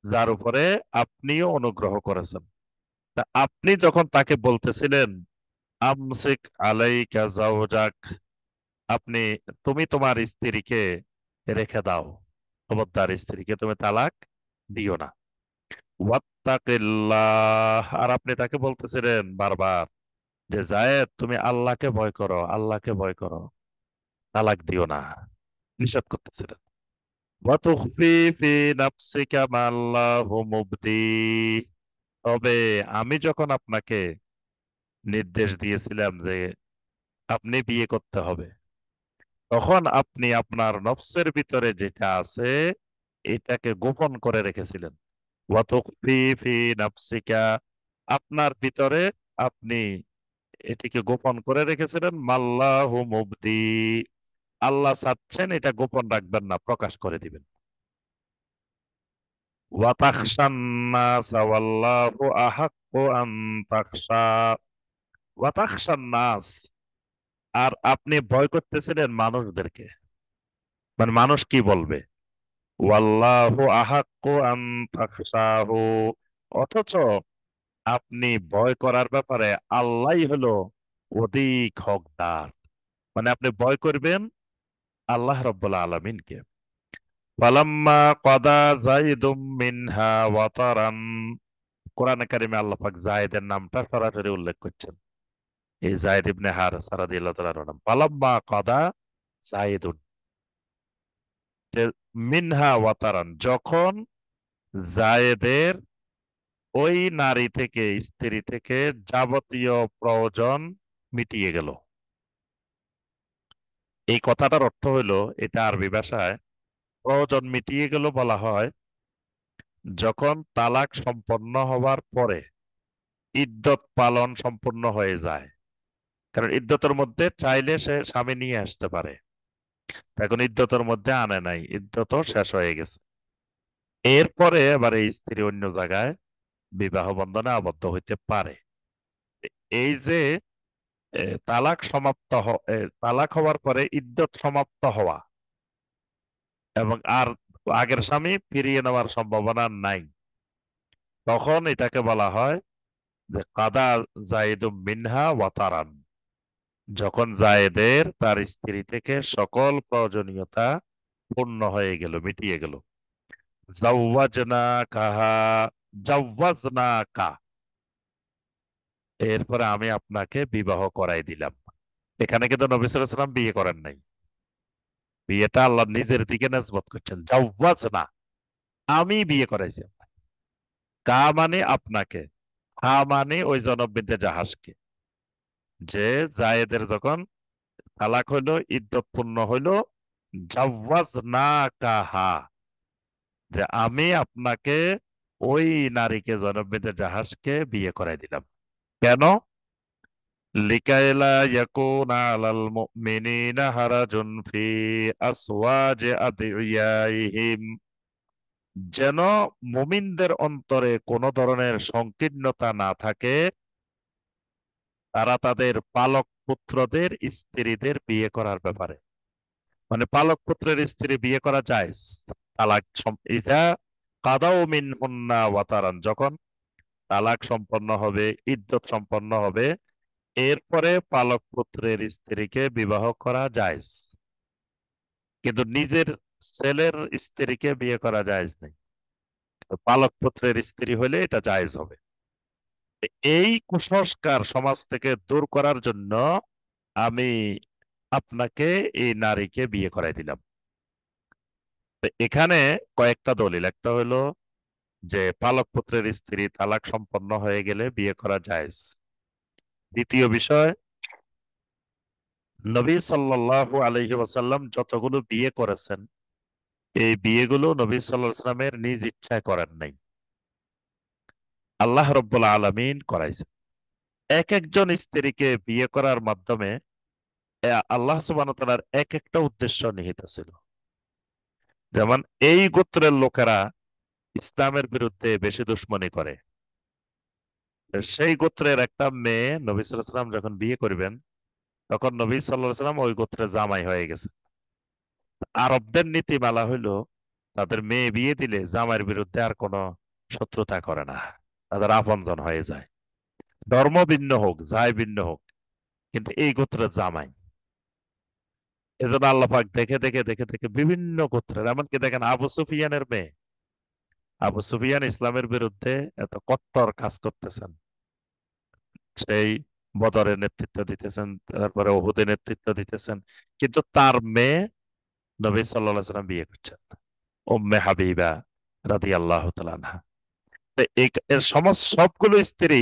যার উপরে আপনিও অনুগ্রহ করেছেন। তা আপনি যখন তাকে বলতেছিলেন আমসিক আলাইকা জাওজাক, আপনি, তুমি তোমার স্ত্রীকে রেখে দাও, খবরদার স্ত্রীকে তুমি তালাক দিও না। ওয়াত্তাকিল্লাহ, আর আপনি তাকে বলতেছিলেন বারবার যে জায়েদ তুমি আল্লাহকে ভয় করো, আল্লাহকে ভয় করো, তালাক দিও না, নিষেধ করতেছিলেন। ওয়াতুখফি ফি নাফসিকা মা আল্লাহু মুবদি, তবে আমি যখন আপনাকে নির্দেশ দিয়েছিলাম যে আপনি বিয়ে করতে হবে, তখন আপনি আপনার নফসের ভিতরে যেটা আছে এটাকে গোপন করে রেখেছিলেন। ওয়াতুখফি ফি নাফসিকা, আপনার ভিতরে আপনি এটিকে গোপন করে রেখেছিলেন। মাল্লাহু মুবদি, আল্লাহ চাচ্ছেন এটা গোপন রাখবেন না, প্রকাশ করে দিবেন। ওয়া তাখশান নাস ওয়াল্লাহু আহাক্কু আন তাখশা, ওয়া তাখশান নাস, আর আপনি ভয় করতেছিলেন মানুষদেরকে, মানে মানুষ কি বলবে। ওয়াল্লাহু আহাক্কু আন তাখশাহু, অথচ আপনি ভয় করার ব্যাপারে আল্লাহই হলো অধিক হকদার, মানে আপনি ভয় করবেন আল্লাহ রাব্বুল আলামিনকে। ফালাম্মা কাদা যায়েদুম মিনহা ওয়াতারান, কোরআনে কারিমে আল্লাহ পাক যায়েদের নামটা সরাসরি উল্লেখ করছেন, এই যায়েদ ইবনে হারেসা রাদিয়াল্লাহু তাআলার নাম। ফালাম্মা কাদা যায়েদুন, যে মিনহা ওয়াতারান, যখন যায়েদের ওই নারী থেকে, স্ত্রী থেকে যাবতীয় প্রয়োজন মিটিয়ে গেল। এই কথাটার অর্থ হইলো, এটা আরবি ভাষায় প্রয়োজন মিটিয়ে গেল বলা হয় যখন তালাক সম্পন্ন হওয়ার পরে ইদ্যত পালন সম্পূর্ণ হয়ে যায়। কারণ ইদ্যতের মধ্যে চাইলে সে স্বামী নিয়ে আসতে পারে, এখন ইদ্যতের মধ্যে আনে নাই, ইদ্যত শেষ হয়ে গেছে, এরপরে এবার এই স্ত্রী অন্য জায়গায় বিবাহ বন্ধনে আবদ্ধ হইতে পারে। এই যে তালাক তালাক হওয়ার পরে ইদ্যত সমাপ্ত হওয়া এবং আর আগের স্বামী ফিরিয়ে নেওয়ার সম্ভাবনা নাই, তখন এটাকে বলা হয় যে কাদা জায়েদুম মিনহা ওয়াতারান, যখন জায়েদের তার স্ত্রী থেকে সকল প্রয়োজনীয়তা পূর্ণ হয়ে গেল, মিটিয়ে গেল। জাওয়াজনা কাহা, জাওয়াজনা কা, এরপরে আমি আপনাকে বিবাহ করাই দিলাম। এখানে কিন্তু নবী সাল্লাল্লাহু আলাইহি ওয়াসাল্লাম বিয়ে করেন নাই, বিয়েটা আল্লাহ নিজের দিকে নিসবত করছেন, জাওয়াজ না, আমি বিয়ে করাইছি। কা মানে আপনাকে, হা মানে ওই জনব বিনতে জাহাজকে, যে জায়েদের যখন তালাক হইলো, ইদ্যত পূর্ণ হইলো, জাওয়াজ না কাহা, যে আমি আপনাকে ওই নারীকে, জনব বিনতে জাহাজকে বিয়ে করাই দিলাম। কেন? লিকাইলা ইয়াকুনা আলাল মুমিনিনা হারাজুন ফি আসওয়াজি আদিয়াইহিম, যেন মুমিনদের অন্তরে কোনো ধরনের সংকীর্ণতা না থাকে, তারা তাদের পালক পুত্রদের স্ত্রীদের বিয়ে করার ব্যাপারে। মানে পালক পুত্রের স্ত্রী বিয়ে করা জায়েজ। ইদা কাদাও মিনহুন্না ওয়াতারান, যখন তালাক সম্পন্ন হবে, ইদ্যত সম্পন্ন হবে, এরপরে পালক পুত্রের স্ত্রীকে বিবাহ করা জায়েজ। কিন্তু নিজের ছেলের স্ত্রীকে বিয়ে করা জায়েজ নেই। তো পালক পুত্রের স্ত্রী হলে এটা জায়েজ হবে। এই কুসংস্কার সমাজ থেকে দূর করার জন্য আমি আপনাকে এই নারীকে বিয়ে করাই দিলাম। তো এখানে কয়েকটা দলিল, একটা হলো যে পালক পুত্রের স্ত্রী তালাক সম্পন্ন হয়ে গেলে বিয়ে করা জায়েজ। দ্বিতীয় বিষয়, নবী সাল্লাল্লাহু আলাইহি ওয়াসাল্লাম যতগুলো বিয়ে করেছেন, এই বিয়েগুলো নবী সাল্লাল্লাহু আলাইহি ওয়াসাল্লামের নিজ ইচ্ছায় করেন নাই, আল্লাহ রব্বুল আলামিন করাইছেন। এক একজন স্ত্রীকে বিয়ে করার মাধ্যমে আল্লাহ সুবহানাহু ওয়া তাআলার এক একটা উদ্দেশ্য নিহিত ছিল। যেমন এই গোত্রের লোকেরা ইসলামের বিরুদ্ধে বেশি দুশ্মনী করে, সেই গোত্রের একটা মেয়ে নবী সাল্লাল্লাহু আলাইহি ওয়াসাল্লাম যখন বিয়ে করবেন, তখন নবী সাল্লাল্লাহু আলাইহি ওয়াসাল্লাম ওই গোত্রের জামাই হয়ে গেছে। আরবদের নীতিমালা হইলো, তাদের মেয়ে বিয়ে দিলে জামাইয়ের বিরুদ্ধে আর কোনো শত্রুতা করে না, তাদের আপনজন হয়ে যায়, ধর্ম ভিন্ন হোক, যাই ভিন্ন হোক, কিন্তু এই গোত্রের জামাই। এজন্য আল্লাহ পাক দেখে দেখে দেখে দেখে বিভিন্ন গোত্রের, এমনকি দেখেন আবু সুফিয়ানের মেয়ে, আবু সুফিয়ান ইসলামের বিরুদ্ধে এত কট্টর কাজ করতেছেন, সেই বদরের নেতৃত্ব দিতেছেন, তারপরে ওহুদে নেতৃত্ব দিতেছেন, কিন্তু তার মেয়ে নবী সাল্লাল্লাহু আলাইহি ওয়াসাল্লাম বিয়ে করছেন, উম্মে হাবিবা রাদিয়াল্লাহু তাআলা আনহা। তো এর সমস্ত সবগুলো স্ত্রী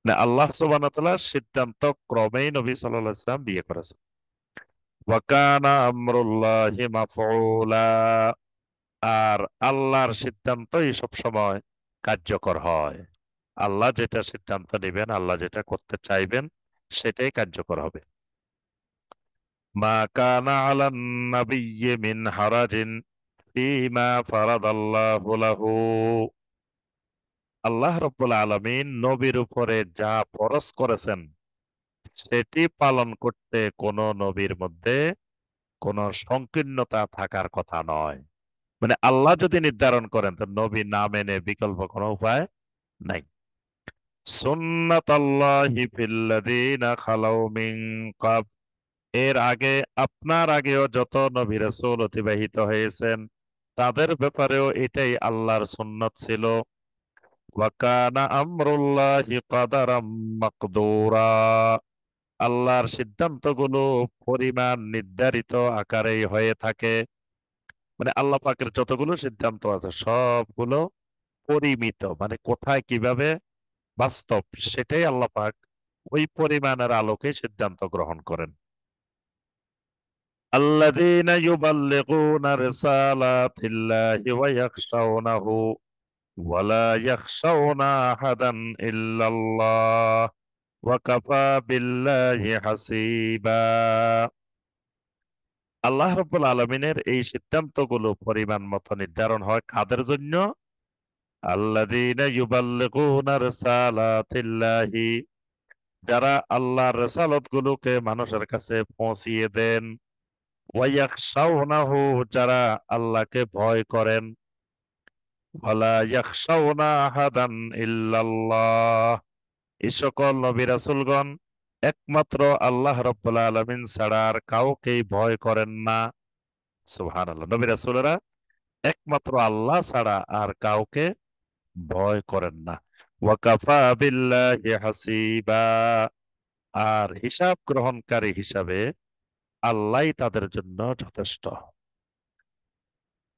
না, আল্লাহ সুবহানাহু ওয়া তাআলার সিদ্ধান্ত ক্রমেই নবী সাল্লাল্লাহু আলাইহি ওয়াসাল্লাম বিয়ে করেছেন। ওয়া কানা আমরুল্লাহি মাফউলা, আর আল্লাহর সিদ্ধান্তই সব সময় কার্যকর হয়। আল্লাহ যেটা সিদ্ধান্ত নেবেন, আল্লাহ যেটা করতে চাইবেন, সেটাই কার্যকর হবে। মা কানা আলান নাবিয়্যি মিন হারাজিন ফীমা ফারাদাল্লাহু লাহু, আল্লাহ রাব্বুল আলামিন নবীর উপরে যা ফরজ করেছেন, সেটি পালন করতে কোন নবীর মধ্যে কোনো সংকীর্ণতা থাকার কথা নয়। মানে আল্লাহ যদি নির্ধারণ করেন, তো নবী না মেনে বিকল্প কোনো উপায় নাই। সুন্নাতাল্লাহি ফিল্লাযীনা খালাউ মিন ক্বাব, এর আগে, আপনার আগেও যত নবী রাসূল অতিবাহিত হয়েছেন, তাদের ব্যাপারেও এটাই আল্লাহর সুন্নাত ছিল। ওয়া কানা আমরুল্লাহি কাদারাম মাকদুরা, আল্লাহর সিদ্ধান্তগুলো পরিমাণ নির্ধারিত আকারেই হয়ে থাকে। মানে আল্লাহ পাকের যতগুলো সিদ্ধান্ত আছে, সবগুলো পরিমিত, মানে কোথায় কিভাবে বাস্তব, সেটাই আল্লাহ পাক ওই পরিমাণের আলোকে সিদ্ধান্ত গ্রহণ করেন। আল্লাযীনা ইউবাল্লিগুনা রিসালাতিল্লাহি ওয়া ইয়াখশাওনাহু ওয়া লা ইয়াখশাওনা আহাদান ইল্লাল্লাহ ওয়া কাফা বিল্লাহি হাসিবা। আল্লাহ রাব্বুল আলামিনের এই সিদ্ধান্তগুলো পরিমাণ মতো নির্ধারণ হয় কাদের জন্য? আল্লাযীনা ইউবাল্লিগুনা রিসালাতিল্লাহি, যারা আল্লাহর রেসালত গুলোকে মানুষের কাছে পৌঁছিয়ে দেন। ওয়া ইয়াখশাওনাহু, যারা আল্লাহকে ভয় করেন। ওয়া লা ইয়াখশাওনা আহাদান ইল্লাল্লাহ, এই সকল নবী রাসূলগণ একমাত্র আল্লাহ রাব্বুল আলামিন ছাড়া আর কাউকেই ভয় করেন না। সুবহানাল্লাহ, নবী রাসূলেরা একমাত্র আল্লাহ ছাড়া আর কাউকে ভয় করেন না। ওয়া কাফা বিল্লাহি হাসিবা, আর হিসাব গ্রহণকারী হিসাবে আল্লাহই তাদের জন্য যথেষ্ট।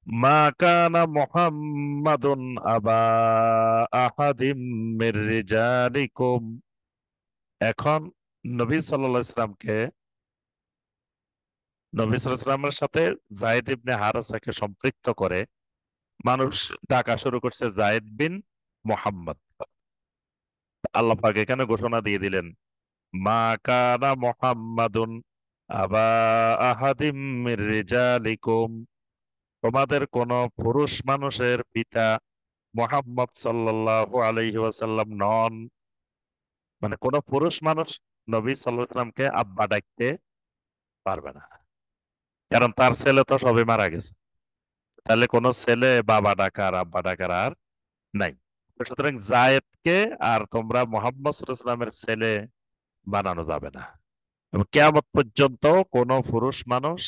মা কানা মুহাম্মাদুন আবা আহাদিম মির রিজালিকুম। এখন নবী সাল্লাল্লাহু আলাইহি সাল্লামকে, নবী সাল্লাল্লাহু আলাইহি সাল্লামের সাথে যায়েদ ইবনে হারেসাকে সম্পৃক্ত করে মানুষ ডাকা শুরু করছে যায়েদ বিন মুহাম্মদ। আল্লাহ পাক এখানে ঘোষণা দিয়ে দিলেন, মা কানা মুহাম্মাদুন আবা আহাদিম মির রিজালিকুম, তোমাদের কোন পুরুষ মানুষের পিতা মুহাম্মদ সাল্লাল্লাহু আলাইহি ওয়াসাল্লাম নন। মানে কোন পুরুষ মানুষ নবী সাল্লাল্লাহু আলাইহি ওয়াসাল্লামকে আব্বা ডাকতে পারবে না, কারণ তার ছেলে তো সবে মারা গেছে। তাহলে কোন ছেলে বাবা ডাকার আব্বা ডাকার আর নাই। তো সুতরাং জায়েদকে আর তোমরা মুহাম্মদ সাল্লাল্লাহু আলাইহি ওয়াসাল্লামের ছেলে বানানো যাবে না, এবং কিয়ামত পর্যন্ত কোন পুরুষ মানুষ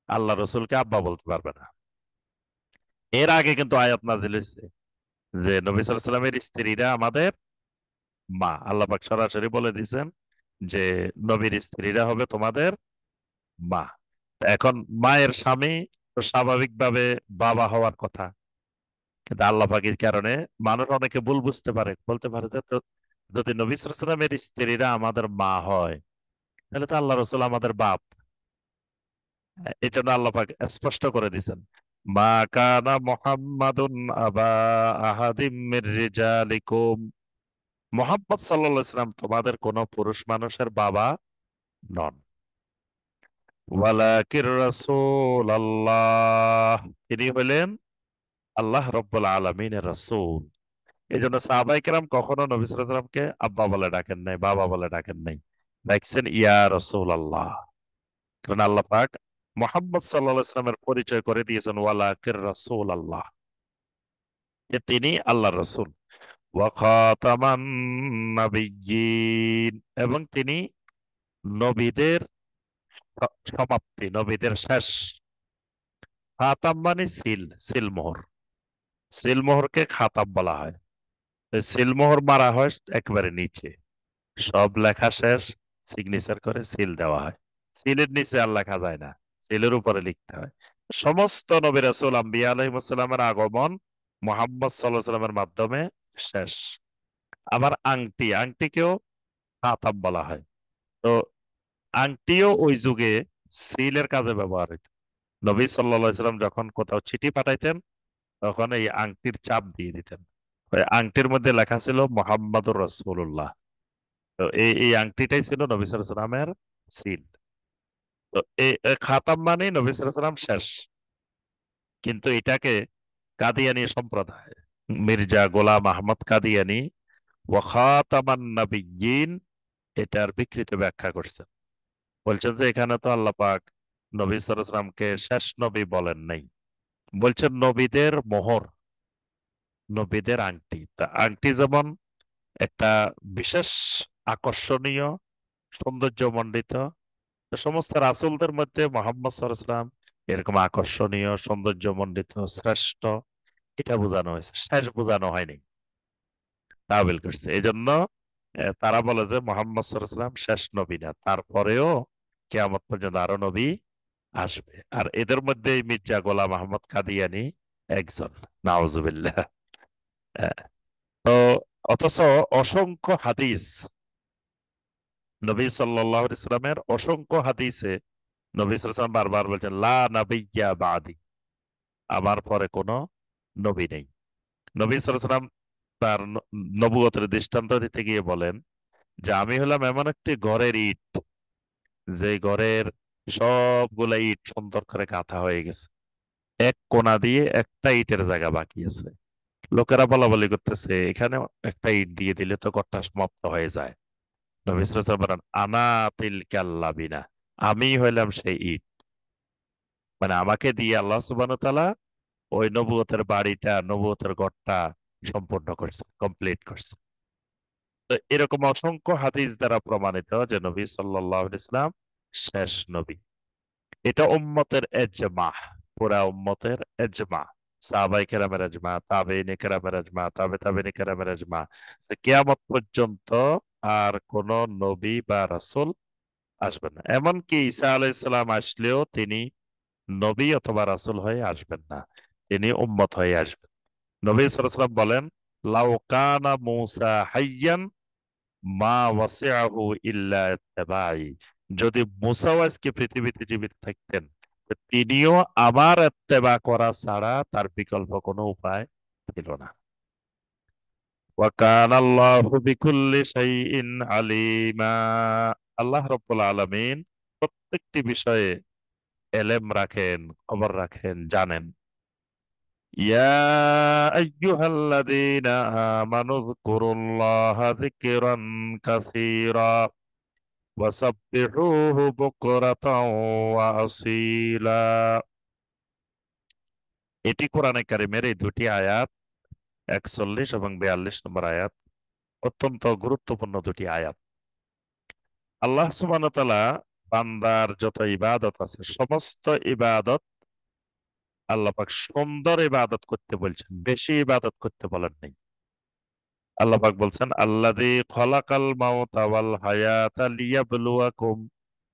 আল্লাহ রসুলকে আব্বা বলতে পারবে না। এর আগে কিন্তু আয়াত নাজিল হয়েছে যে নবী সাল্লাল্লাহু আলাইহি ওয়াসাল্লামের স্ত্রীরা আমাদের মা। আল্লাহ পাক সরাসরি বলে দিয়েছেন যে নবীর স্ত্রীরা হবে তোমাদের মা। এখন মায়ের স্বামী তো স্বাভাবিকভাবে বাবা হওয়ার কথা, কিন্তু আল্লাহ পাকের কারণে মানুষ অনেকে ভুল বুঝতে পারে, বলতে পারে যে তো যদি নবী সাল্লাল্লাহু আলাইহি ওয়াসাল্লামের স্ত্রীরা আমাদের মা হয়, তাহলে তো আল্লাহ রসুল আমাদের বাপ। এই জন্য আল্লাহ পাক স্পষ্ট করে দিয়েছেন, মা কানা মুহাম্মাদুন আবা আহাদিম মির রিজালিকুম, মুহাম্মদ সাল্লাল্লাহু আলাইহি ওয়াসাল্লাম তোমাদের কোন পুরুষ মানুষের বাবা নন। ওয়ালাকির রাসূলুল্লাহ, তিনি হলেন আল্লাহ রাব্বুল আলামিনের রাসূল। এই জন্য সাহাবায়ে কেরাম কখনো নবী সাল্লাল্লাহু আলাইহি ওয়াসাল্লামকে আব্বা বলে ডাকেন নাই, বাবা বলে ডাকেন নাই, ডাকছেন ইয়া রাসূলুল্লাহ। কারণ আল্লাহ পাক মুহাম্মদ সাল্লাল্লাহু আলাইহি ওয়াসাল্লামের পরিচয় করে দিয়েছেন ওয়ালাকির রাসূলুল্লাহ, যে তিনি আল্লাহর রাসূল। ওয়া খাতামান নাবিয়্যিন, এবং তিনি নবীদের সমাপ্তি, নবীদের শেষ। খাতাম মানে সিল, সিলমোহর। সিলমোহরকে খাতাম বলা হয়। তো সিলমোহর মারা হয় একেবারে নিচে, সব লেখা শেষ, সিগনেচার করে সিল দেওয়া হয়। সিলের নিচে আর লেখা যায় না, সিলের উপরে লিখতে হয়। সমস্ত নবী রাসূল আম্বিয়া আলাইহিস সালামের আগমন মুহাম্মদ সাল্লাল্লাহু আলাইহি ওয়াসাল্লামের মাধ্যমে শেষ। আবার আংটি, আংটিকেও খাতাম বলা হয়। তো আংটিও ওই যুগে সিলের কাজে ব্যবহার হইত। নবী সাল্লাল্লাহু আলাইহি সাল্লাম যখন কোথাও চিঠি পাঠাইতেন, তখন এই আংটির চাপ দিয়ে দিতেন। ওই আংটির মধ্যে লেখা ছিল মোহাম্মদুর রাসূলুল্লাহ। তো এই আংটিটাই ছিল নবী সাল্লাল্লাহু আলাইহি সাল্লামের সিল। তো এই খাতাম মানে নবী সাল্লাল্লাহু আলাইহি সাল্লাম শেষ। কিন্তু এটাকে কাদিয়ানী সম্প্রদায়, মির্জা গোলাম আহমদ কাদিয়ানী ওয়া খাতামান নাবিয়্যিন, এটার বিকৃত ব্যাখ্যা করছেন। বলছেন যে এখানে তো আল্লাহ পাক নবী সাল্লাল্লাহু আলাইহি সাল্লামকে শেষ নবী বলেন নাই, বলছেন নবীদের মোহর, নবীদের আংটি। তা আংটি যেমন একটা বিশেষ আকর্ষণীয় সৌন্দর্যমণ্ডিত, তো সমস্ত রাসূলদের মধ্যে মুহাম্মদ সাল্লাল্লাহু আলাইহি সাল্লাম এরকম আকর্ষণীয় সৌন্দর্যমণ্ডিত শ্রেষ্ঠ, এটা বোঝানো হয়েছে, শেষ বোঝানো হয়নি। তাবিল করছে। এই জন্য তারা বলে যে মুহাম্মদ সাল্লাল্লাহু আলাইহি সাল্লাম শেষ নবী না, তারপরেও কিয়ামত পর্যন্ত আরো নবী আসবে। আর এদের মধ্যে এই মির্জা গোলাম আহমদ কাদিয়ানী একজন, নাউজুবিল্লাহ। আহ, তো অথচ অসংখ্য হাদিস, নবী সাল্লাল্লাহু আলাইহি সাল্লামের অসংখ্য হাদিসে নবী সাল্লাল্লাহু আলাইহি সাল্লাম বারবার বলছেন লা নাবিয়্যা বাদি, আমার পরে কোনো নবী নেই। নবী সাল্লাল্লাহু আলাইহি সাল্লাম তার নবুয়তের দৃষ্টান্ত দিতে গিয়ে বলেন যে আমি হলাম এমন একটি ঘরের ইট, যে ঘরের সবগুলা ইট সুন্দর করে গাঁথা হয়ে গেছে, এক কোণা দিয়ে একটা ইটের জায়গা বাকি আছে। লোকেরা বলা বলি করতেছে এখানে একটা ইট দিয়ে দিলে তো ঘরটা সমাপ্ত হয়ে যায়। নবী সাল্লাল্লাহু আলাইহি ওয়াসাল্লাম বলেন আনা তিলকাল লাবিনা, আমি হইলাম সেই ইট। মানে আমাকে দিয়ে আল্লাহ সুবহানাহু ওয়া তাআলা ওই নবুয়তের বাড়িটা, নবুয়তের ঘরটা সম্পূর্ণ করছে, কমপ্লিট করছে। তো এরকম অসংখ্য হাদিস দ্বারা প্রমাণিত যে নবী সাল্লাল্লাহু আলাইহি ওয়াসাল্লাম শেষ নবী। এটা উম্মতের এজমা, পুরা উম্মতের এজমা, সাহাবায়ে কেরামের এজমা, তাবেঈনে কেরামের এজমা, তাবেঈনে কেরামের এজমা, যে কিয়ামত পর্যন্ত আর কোন নবী বা রাসূল আসবেন না। এমনকি ঈসা আলাইহিস সালাম আসলেও তিনি নবী অথবা রাসূল হয়ে আসবেন না। তিনি উম্মত হয়ে আসবেন। নবী সাল্লাল্লাহু আলাইহি ওয়াসাল্লাম বলেন, লাউ কানা মূসা হাইয়ান মা ওয়াসিআহু ইল্লা ইত্তিবাই। যদি মুসাও আজকে পৃথিবীতে জীবিত থাকতেন, তো তিনিও আমার ইত্তেবা করা ছাড়া তার বিকল্প কোনো উপায় ছিল না। ওয়া কানা আল্লাহু বিকুল্লি শাইইন আলিমা। আল্লাহ রাব্বুল আলামিন প্রত্যেকটি বিষয়ে এলেম রাখেন, খবর রাখেন, জানেন। ইয়া আইয়ুহাল্লাযীনা আমানু যকুরুল্লাহা যিকরান কাসীরা ওয়াসাব্বিহুহু বুকরাতাও ওয়া আসীলা। এটি কোরআনে কারিমের এই দুটি আয়াত, 41 এবং 42 নম্বর আয়াত, অত্যন্ত গুরুত্বপূর্ণ দুটি আয়াত। আল্লাহ সুবহানাহু ওয়া তাআলা বান্দার যত ইবাদত আছে, সমস্ত ইবাদত আল্লাহ পাক সুন্দর ইবাদত করতে বলছেন, বেশি ইবাদত করতে বলেন নাই। আল্লাহ পাক বলছেন, আল্লাযী খলাকাল মাউতা ওয়াল হায়াতা লিয়াবলুয়াকুম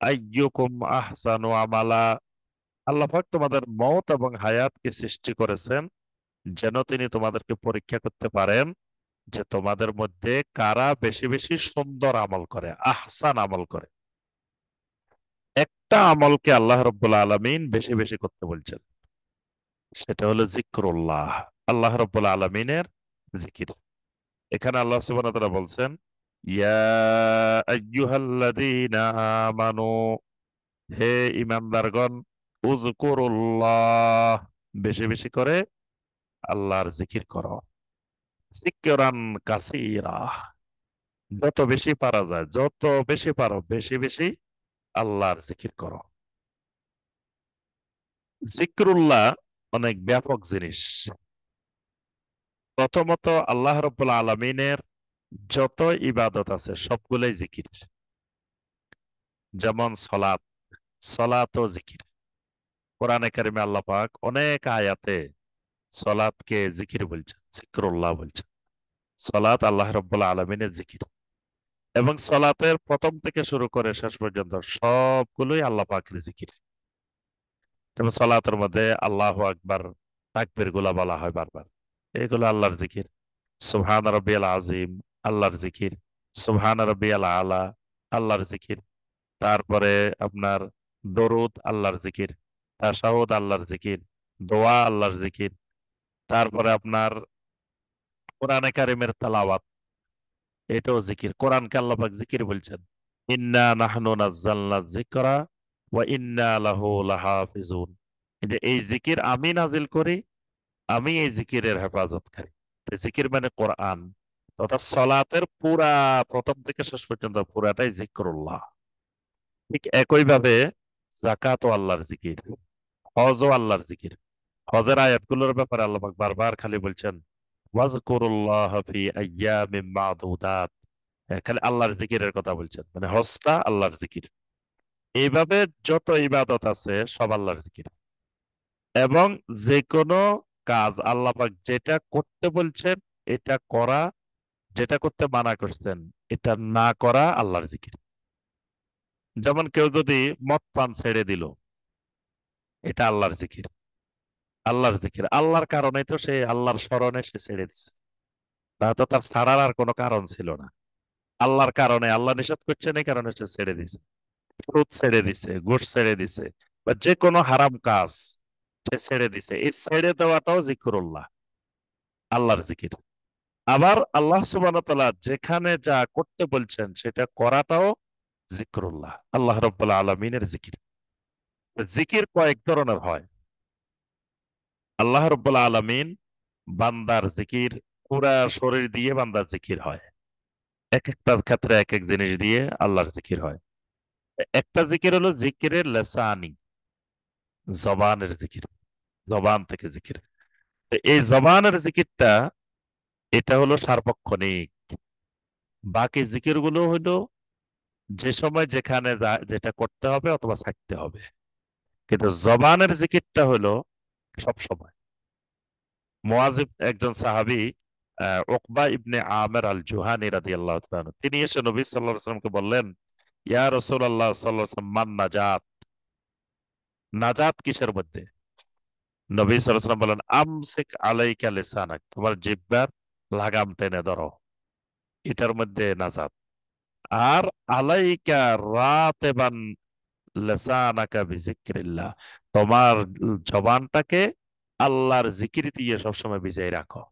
আইয়ুকুম আহসানু আমালা। আল্লাহ পাক তোমাদের মওত এবং হায়াতকে সৃষ্টি করেছেন যেন তিনি তোমাদেরকে পরীক্ষা করতে পারেন যে তোমাদের মধ্যে কারা বেশি বেশি সুন্দর আমল করে, আহসান আমল করে। একটা আমলকে আল্লাহ রাব্বুল আলামিন বেশি বেশি করতে বলছেন, সেটা হলো জিক্রুল্লাহ, আল্লাহ রাব্বুল আলামিনের জিকির। এখানে আল্লাহ সুবহানাহু ওয়া তাআলা বলছেন, ইয়া আইয়ুহাল্লাযীনা আমানু, হে ঈমানদারগণ, উযকুরুল্লাহ, বেশি বেশি করে আল্লাহর জিকির করো। যিকরান কাসীরা, যত বেশি পারা যায়, যত বেশি পারো বেশি বেশি আল্লাহর জিকির করো। জিক্রুল্লাহ অনেক ব্যাপক জিনিস। প্রথমত আল্লাহ রাব্বুল আলামিনের যত ইবাদত আছে সবগুলোই জিকির। যেমন সলাত, সলাতও জিকির। কোরআনে কারিমে আল্লাহ পাক অনেক আয়াতে সলাতকে জিকির বলছেন, জিক্রুল্লাহ বলছেন। সলাত আল্লাহ রাব্বুল আলামিনের জিকির, এবং সলাতের প্রথম থেকে শুরু করে শেষ পর্যন্ত সবগুলোই আল্লাহ পাকের জিকির। যেমন সলাতের মধ্যে আল্লাহু আকবার, তাকবীর গুলা বলা হয় বারবার, এগুলো আল্লাহর জিকির। সুবহান রাব্বিয়াল আযীম আল্লাহর জিকির, সুবহান রাব্বিয়াল আলা আল্লাহর জিকির। তারপরে আপনার দরুদ আল্লাহর জিকির, তাশাহুদ আল্লাহর জিকির, দোয়া আল্লাহর জিকির। তারপরে আপনার কোরআনে কারিমের তেলাওয়াত, এটাও জিকির। কোরআনকে আল্লাহ পাক জিকির বলছেন, ইন্না নাহনু নাযালনা যিকরা ওয়া ইন্না লাহু লাহাফিজুন। এই জিকির আমি নাজিল করি, আমি এই জিকিরের হেফাজতকারী। তো জিকির মানে কোরআন, অর্থাৎ সলাতের পুরা প্রথম থেকে শেষ পর্যন্ত পুরাটাই জিক্রুল্লাহ। ঠিক একইভাবে যাকাতও আল্লাহর জিকির, হজও আল্লাহর জিকির। হজের আয়াতগুলোর ব্যাপারে আল্লাহ পাক বারবার খালি বলছেন, ওয়াজকুরুল্লাহ ফি আইয়ামিম মাদুদাত। খালি আল্লাহর জিকিরের কথা বলছেন, মানে হজটা আল্লাহর জিকির। এইভাবে যত ইবাদত আছে সব আল্লাহর জিকির। এবং যে কোনো কাজ আল্লাহ পাক যেটা করতে বলছেন এটা করা, যেটা করতে মানা করছেন এটা না করা আল্লাহর জিকির। যেমন কেউ যদি মদ পান ছেড়ে দিল, এটা আল্লাহর জিকির। আল্লাহর জিকির, আল্লাহর কারণে তো সে আল্লাহর স্মরণে সে ছেড়ে দিছে, তা তো তার ছাড়ার আর কোনো কারণ ছিল না। আল্লাহর কারণে, আল্লাহ নিষেধ করছেন এই কারণে সে ছেড়ে দিছে। সুদ ছেড়ে দিছে, ঘুষ ছেড়ে দিছে, বা যে কোনো হারাম কাজ সে ছেড়ে দিছে, এই ছেড়ে দেওয়াটাও জিকরুল্লাহ, আল্লাহর জিকির। আবার আল্লাহ সুবহানাহু ওয়া তাআলা যেখানে যা করতে বলছেন সেটা করাটাও জিকরুল্লাহ, আল্লাহ রাব্বুল আলামিনের জিকির। জিকির কয়েক ধরনের হয়। আল্লাহ রাব্বুল আলামিন বান্দার জিকির, পুরা শরীর দিয়ে বান্দার জিকির হয়। এক একটা ক্ষেত্রে এক এক জিনিস দিয়ে আল্লাহর জিকির হয়। একটা জিকির হলো জিকিরের লেসানি, জবানের জিকির, জবান থেকে জিকির। তো এই জবানের জিকিরটা, এটা হলো সার্বক্ষণিক। বাকি জিকির গুলো হলো যে সময় যেখানে যেটা করতে হবে অথবা ছাড়তে হবে। কিন্তু জবানের জিকিরটা হলো সব সময়। মুয়াজিব একজন সাহাবী, উকবা ইবনে আমের আল জুহানি রাদিয়াল্লাহু তাআলা আনহু, তিনি এসে নবী সাল্লাল্লাহু আলাইহি ওয়াসাল্লামকে বললেন, ইয়া রাসূলুল্লাহ সাল্লাল্লাহু আলাইহি ওয়াসাল্লাম, মান নাজাত, নাজাত কিসের মধ্যে? নবী সাল্লাল্লাহু আলাইহি ওয়াসাল্লাম বলেন, আমসিক আলাইকা লিসানাক, তোমার জিহ্বার লাগাম টেনে ধরো, এটার মধ্যে নাজাত। আর আলাইকা রাতিবান লিসানাকা বিযিকরিল্লাহ, তোমার জবানটাকে আল্লাহর জিকির দিয়ে সবসময় ভিজিয়ে রাখো।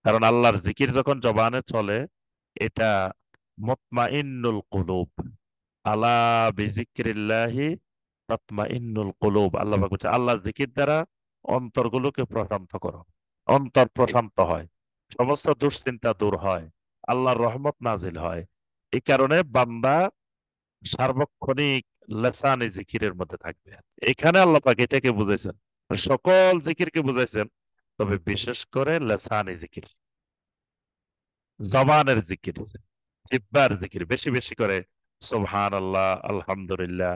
কারণ আল্লাহর জিকির যখন জবানে চলে, এটা মুতমাইন্নুল কুলুব, আলা বিযিকরিল্লাহি তাতমাইন্নুল কুলুব। আল্লাহ পাক বলছে, আল্লাহর জিকির দ্বারা অন্তরগুলোকে প্রশান্ত করো, অন্তর প্রশান্ত হয়, সমস্ত দুশ্চিন্তা দূর হয়, আল্লাহর রহমত নাজিল হয়। এই কারণে বান্দা সার্বক্ষণিক লেসানে জিকিরের মধ্যে থাকবে। এখানে আল্লাহ পাক এটাকে বুঝাইছেন, সকল জিকিরকে বুঝাইছেন, তবে বিশেষ করে লেসানে জিকির, জবানের জিকির, জিহ্বার জিকির বেশি বেশি করে সুবহানাল্লাহ, আলহামদুলিল্লাহ,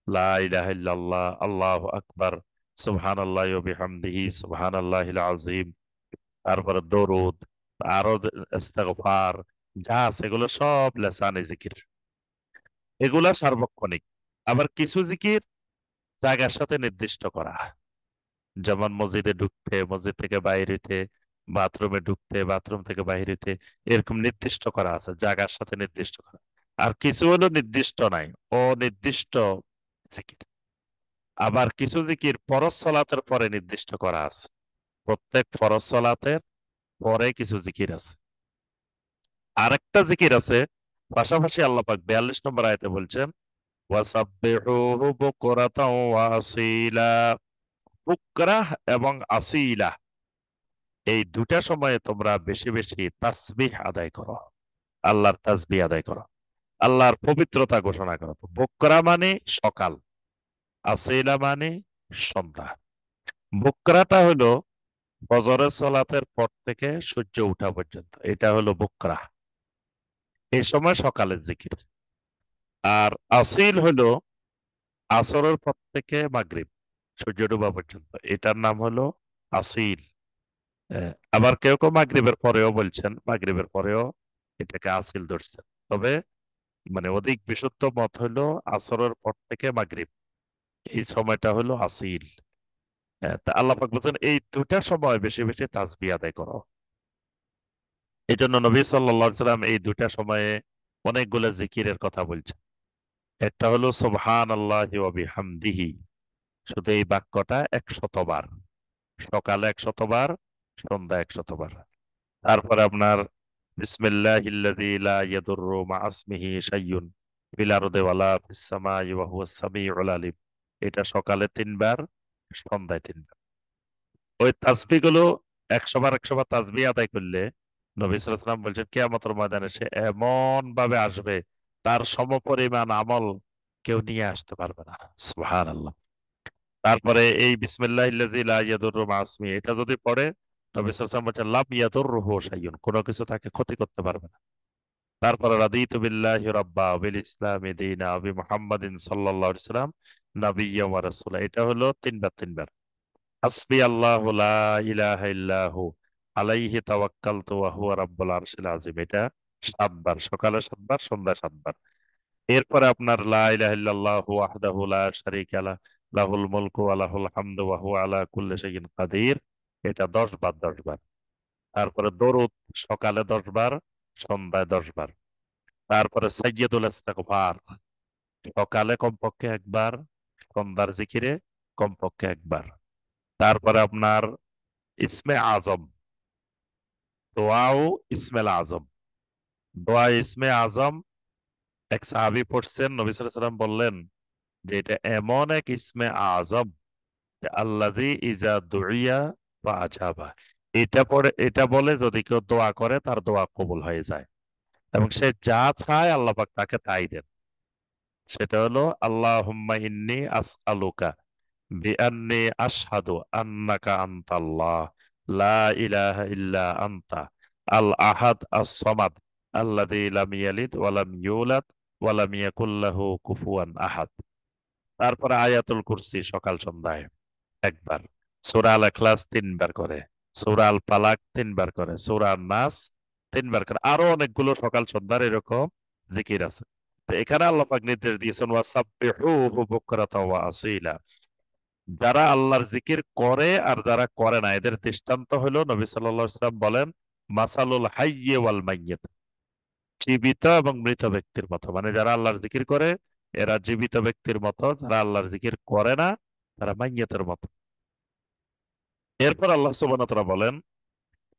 লা ইলাহা ইল্লাল্লাহ, আল্লাহু আকবার, সুবহানাল্লাহি ওয়া বিহামদিহি, সুবহানাল্লাহিল আযীম, তারপরে দরুদ, আরো ইস্তিগফার, যা আছে এগুলো সব লেসানে জিকির, এগুলা সার্বক্ষণিক। আবার কিছু জিকির জায়গার সাথে নির্দিষ্ট করা, যেমন মসজিদে ঢুকতে, মসজিদ থেকে বাইরে হইতে, বাথরুমে ঢুকতে, বাথরুম থেকে বাইরে হইতে, এরকম নির্দিষ্ট করা আছে, জায়গার সাথে নির্দিষ্ট করা। আর কিছু হলো নির্দিষ্ট নাই, অনির্দিষ্ট জিকির। আবার কিছু জিকির ফরজ সালাতের পরে নির্দিষ্ট করা আছে, প্রত্যেক ফরজ সালাতের পরে কিছু জিকির আছে। আরেকটা জিকির আছে পাশাপাশি, আল্লাহ পাক 42 নম্বর আয়াতে বলছেন, ওয়াসাব্বিহুহু বুকরাতাও ওয়া আসীলা, বুকরাহ এবং আসীলা, এই দুটা সময়ে তোমরা বেশি বেশি তাসবিহ আদায় করো, আল্লাহর তাসবিহ আদায় করো, আল্লাহর পবিত্রতা ঘোষণা করো। তো বকরা মানে সকাল, আসিলা মানে সন্ধ্যা। বকরাটা হলো ফজরের সালাতের পর থেকে সূর্য ওঠা পর্যন্ত, এটা হলো বকরা, এই সময় সকালের জিকির। আর আসিল হলো আসরের পর থেকে মাগরিব, সূর্য ডোবা পর্যন্ত, এটার নাম হলো আসিল। আবার কেউ কেউ মাগরিবের পরেও বলছেন, মাগরিবের পরেও এটাকে আসিল ধরছেন। তবে মানে অধিক বিশুদ্ধ মত হলো আসরের পর থেকে মাগরিব, এই সময়টা হলো আসিল। তা আল্লাহ পাক বলছেন, এই দুটা সময় বেশি বেশি তাসবিহ আদায় করো। এই জন্য নবী সাল্লাল্লাহু আলাইহি সাল্লাম এই দুটা সময়ে অনেকগুলো জিকিরের কথা বলছেন। একটা হলো সুবহানাল্লাহি ওয়া বিহামদিহি, শুধু এই বাক্যটা 100 বার, সকালে 100 বার, সন্ধ্যা 100 বার। তারপরে আপনার বিসমিল্লাহিল্লাযী লা ইয়াদুররু মা ইসমিহি শাইউন ফিল আরদি ওয়ালা ফিস সামাই ওয়া হুয়াস সামিউল আলিম, এটা সকালে 3 বার, সন্ধ্যায় 3 বার। ওই তাসবিহ গুলো 100 বার 100 বার তাসবিহ আদায় করলে নবী সাল্লাল্লাহু আলাইহি ওয়াসাল্লাম বলছেন, কিয়ামতের ময়দানে সে এমন ভাবে আসবে, তার সমপরিমাণ আমল কেউ নিয়ে আসতে পারবে না। সুবহানাল্লাহ। তারপরে এই বিসমিল্লাহিল্লাযী লা ইয়াদুররু মা ইসমিহি, এটা যদি পড়ে, নবী সাল্লাল্লাহু আলাইহি ওয়াসাল্লাম বলছেন, লাম ইয়াদুররুহু শাইউন, কোনো কিছু তাকে ক্ষতি করতে পারবে না। তারপরে রাদিতু বিল্লাহি রাব্বা ওয়া বিল ইসলামি দীনা ওয়া বি মুহাম্মাদিন সাল্লাল্লাহু আলাইহি ওয়াসাল্লাম নাবিয়্যা ওয়া রাসূলা, এটা হলো 3 বার 3 বার। হাসবি আল্লাহু লা ইলাহা ইল্লাহু আলাইহি তাওয়াক্কালতু ওয়া হুয়া রাব্বুল আরশিল আযীম, এটা 7 বার, সকালে 7 বার, সন্ধ্যায় 7 বার। এরপরে আপনার লা ইলাহা ইল্লাল্লাহু ওয়াহদাহু লা শারীকা লাহু লাহুল মুলকু ওয়া লাহুল হামদু ওয়া হুয়া আলা কুল্লি শাইইন কাদির, এটা 10 বার 10 বার। তারপরে দরুদ, সকালে 10 বার, সন্ধ্যায় 10 বার। তারপরে সাইয়্যিদুল ইস্তিগফার, সকালে কমপক্ষে 1 বার, সন্ধ্যার জিকিরে কমপক্ষে 1 বার। তারপরে আপনার ইসমে আজম, দোয়াও ইসমেল আজম, দোয়া ইসমে আজম, এক সাহাবী পড়ছেন, নবী সাল্লাল্লাহু আলাইহি সাল্লাম বললেন যে এটা এমন এক ইসমে আজম যে আল্লাযী ইজা দুইয়া বা আজাবা, এটা পড়ে, এটা বলে যদি কেউ দোয়া করে তার দোয়া কবুল হয়ে যায়, এবং সে যা চায় আল্লাহ পাক তাকে তাই দেন। সেটা হলো, আল্লাহুম্মা ইন্নী আসআলুকা বিআন্নী আশহাদু আন্নাকা আনতাল্লাহ লা ইলাহা ইল্লা আনতা আল আহাদ আস সামাদ আল্লাযী লাম ইয়ালিদ ওয়া লাম ইউলাদ ওয়া লাম ইয়াকুল লাহু কুফুয়ান আহাদ। তারপরে আয়াতুল কুরসি সকাল সন্ধ্যায় 1 বার, সূরা আল ইখলাস 3 বার করে, সূরা আল ফালাক 3 বার করে, সূরা নাস 3 বার করে, আরো অনেকগুলো সকাল সন্ধ্যার এরকম জিকির আছে। তো এখানে আল্লাহ পাক নির্দেশ দিয়েছেন, ওয়াসাব্বিহুহু বুকরাতাও ওয়া আসীলা, যারা আল্লাহর জিকির করে আর যারা করে না, এদের দৃষ্টান্ত হলো নবী সাল্লাল্লাহু আলাইহি ওয়াসাল্লাম বলেন, মাসালুল হাইয়্যি ওয়াল মাইয়্যিত, জীবিত এবং মৃত ব্যক্তির মতো। মানে যারা আল্লাহর জিকির করে এরা জীবিত ব্যক্তির মতো, যারা আল্লাহর জিকির করে না তারা মাইয়্যিতের মতো। এরপর আল্লাহ সুবহানাহু ওয়া তাআলা বলেন,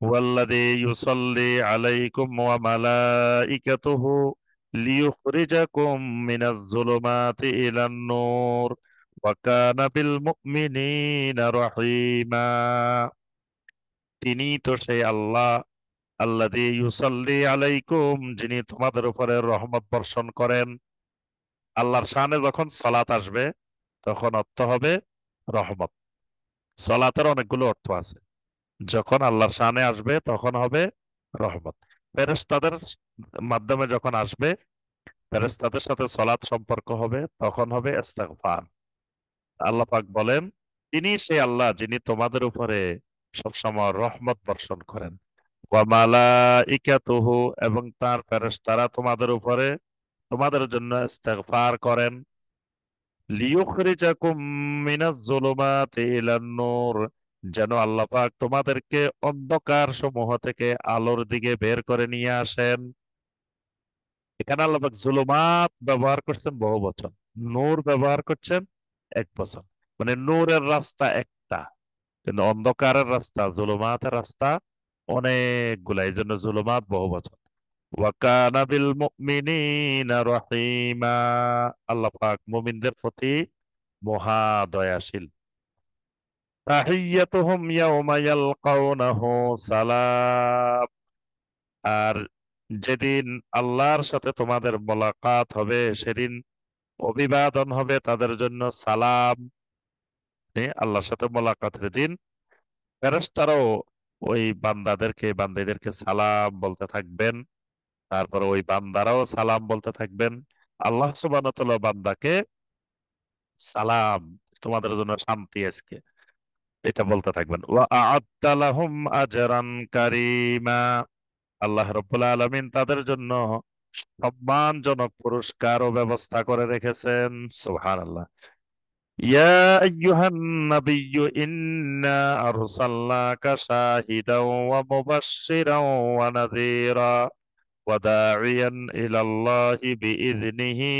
হুয়াল্লাযী ইউসাল্লি আলাইকুম ওয়া মালাইকাতুহু লিয়ুখরিজাকুম মিনাজ যুলুমাতি ইলান নূর ওয়া কানা বিল মুমিনিনা রহিমা। তিনি তো সেই আল্লাহ, আল্লাযী ইউসাল্লি আলাইকুম, যিনি তোমাদের উপরে রহমত বর্ষণ করেন। আল্লাহর শানে যখন সালাত আসবে তখন অর্থ হবে রহমত। সালাতের অনেকগুলো অর্থ আছে। যখন আল্লাহর শানে আসবে তখন হবে রহমত। ফেরেশতাদের মাধ্যমে যখন আসবে, ফেরেশতাদের সাথে সালাত সম্পর্ক হবে, তখন হবে ইস্তিগফার। আল্লাহ পাক বলেন, তিনি সেই আল্লাহ যিনি তোমাদের উপরে সবসময় রহমত বর্ষণ করেন। ওয়া মালাইকাতুহু, এবং তার ফেরেশতারা তোমাদের উপরে তোমাদের জন্য ইস্তিগফার করেন। লিয়ুখরিজাকুম মিনাজ যুলুমাতি ইলান নূর, যেন আল্লাহ পাক তোমাদেরকে অন্ধকার সমূহ থেকে আলোর দিকে বের করে নিয়ে আসেন। এখানে আল্লাহ পাক জুলুমাত ব্যবহার করছেন বহু বচন, নূর ব্যবহার করছেন এক বচন। মানে নূরের রাস্তা একটা, কিন্তু অন্ধকারের রাস্তা, জুলুমাতের রাস্তা অনেকগুলা, এই জন্য জুলুমাত বহু বচন। ওয়া কানা বিল মুমিনিনা রহিমা, আল্লাহ পাক মুমিনদের প্রতি মহা দয়াশীল। তাহিয়াতুহুম ইয়াউমা ইয়ালকাউনাহু সালাম, আর যেদিন আল্লাহর সাথে তোমাদের মোলাকাত হবে সেদিন অভিবাদন হবে তাদের জন্য সালাম। আল্লাহর সাথে মোলাকাতের দিন ফেরেশতারাও ওই বান্দাদেরকে বান্দীদেরকে সালাম বলতে থাকবেন, তারপর ওই বান্দারাও সালাম বলতে থাকবেন। আল্লাহ সুবহানাহু ওয়া তাআলা বান্দাকে সালাম, তোমাদের জন্য শান্তি আজকে, এটা বলতে থাকবেন। ওয়া আ'আদ্দা লাহুম আজরান কারীমা, আল্লাহ রাব্বুল আলামিন তাদের জন্য সম্মানজনক পুরস্কারও ব্যবস্থা করে রেখেছেন। সুবহানাল্লাহ। ইয়া আইয়ুহান নাবিয়্যু ইন্না আরসালনাকা শাহিদাও ওয়া মুবাশশিরাও ওয়া নাযীরা ওয়া দা'iয়ান ইলাল্লাহি বিইذনিহি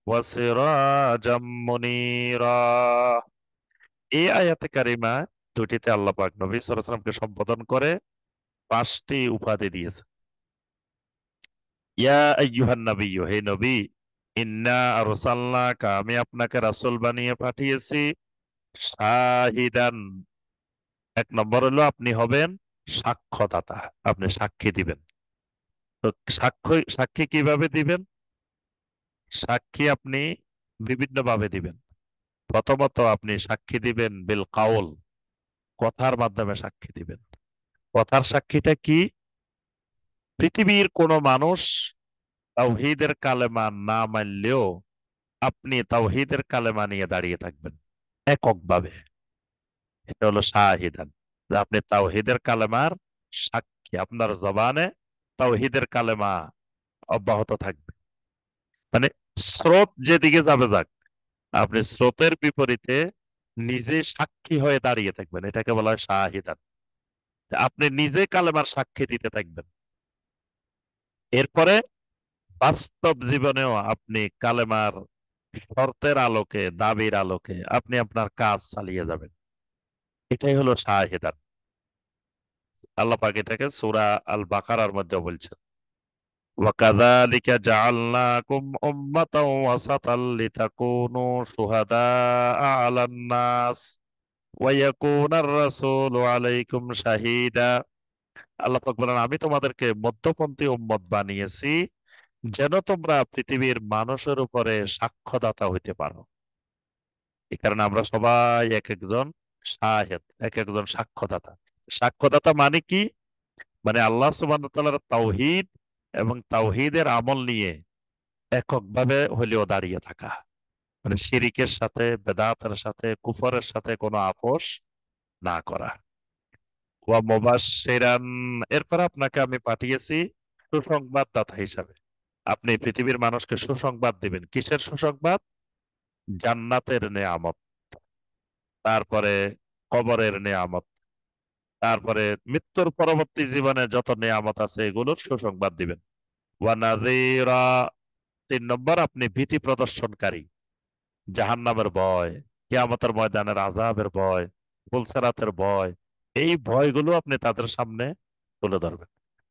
ওয়া সিরাজাম মুনীরা। এই আয়াতে কারিমা দুটিতে আল্লাহ পাক নবী সাল্লাল্লাহু আলাইহি ওয়াসাল্লামকে সম্বোধন করে 5টি উপাধি দিয়েছে। ইয়া আইয়ুহান নাবিয়্যু, হে নবী, ইন্না আরসালনাকা, আমি আপনাকে রাসূল বানিয়ে পাঠিয়েছি, শাহিদান, এক নম্বর হলো আপনি হবেন সাক্ষ্যদাতা, আপনি সাক্ষী দিবেন। তো সাক্ষ্য সাক্ষী কিভাবে দিবেন? সাক্ষী আপনি বিভিন্ন ভাবে দিবেন। প্রথমত আপনি সাক্ষী দিবেন বিল কাউল, কথার মাধ্যমে সাক্ষী দিবেন। কথার সাক্ষীটা কি? পৃথিবীর কোন মানুষ তাওহীদের কালেমা না মানলেও আপনি তাওহীদের কালেমা নিয়ে দাঁড়িয়ে থাকবেন এককভাবে। এটা হলো শাহিদান, যে আপনি তাওহীদের কালেমার সাক্ষী, আপনার জবানে তাওহীদের কালেমা অব্যাহত থাকবে। মানে স্রোত যেদিকে যাবে যাক, আপনি স্রোতের বিপরীতে নিজে সাক্ষী হয়ে দাঁড়িয়ে থাকবেন, এটাকে বলা হয় শাহিদান। আপনি নিজে কালেমার সাক্ষী দিতে থাকবেন। এরপরে বাস্তব জীবনেও আপনি কালেমার শর্তের আলোকে, দাবির আলোকে আপনি আপনার কাজ চালিয়ে যাবেন। এটাই হলো শাহিদান। আল্লাহ পাক এটাকে সূরা আল বাকারার মধ্যে বলছেন, ওয়াকাযালিকা জাআলনাকুম উম্মাতাও ওয়াসাতাল লিতাকুনু শুহাদাআ আলান নাস ওয়া ইয়াকুনার রাসূলু আলাইকুম শাহীদা। আল্লাহ পাক বলেন, আমি তোমাদেরকে মধ্যপন্থী উম্মত বানিয়েছি যেন তোমরা পৃথিবীর মানুষের উপরে সাক্ষ্যদাতা হইতে পারো। এই কারণে আমরা সবাই এক একজন শাহেদ, এক একজন সাক্ষ্যদাতা। সাক্ষ্যদাতা মানে কি? মানে আল্লাহ সুবহানাহু ওয়া তাআলার তাওহীদ এবং তাওহীদের আমল নিয়ে এককভাবে হলেও দাঁড়িয়ে থাকা। মানে শিরিকের সাথে, বেদাতের সাথে, কুফরের সাথে কোনো আপোষ না করা। ওয়া মুবাশশিরান, এরপর আপনাকে আমি পাঠিয়েছি সুসংবাদদাতা হিসাবে। আপনি পৃথিবীর মানুষকে সুসংবাদ দিবেন। কিসের সুসংবাদ? জান্নাতের নেয়ামত। তারপরে কবরের নিয়ামত, তারপরে মৃত্যুর পরবর্তী জীবনে যত নিয়ামত আছে এগুলোর সুসংবাদ দিবেন। ওয়ানাযীরা, 3 নম্বর, আপনি ভীতি প্রদর্শনকারী, জাহান্নামের ভয়, কিয়ামতের ময়দানের আযাবের ভয়, পুলসিরাতের ভয়, এই ভয়গুলো আপনি তাদের সামনে তুলে ধরবেন।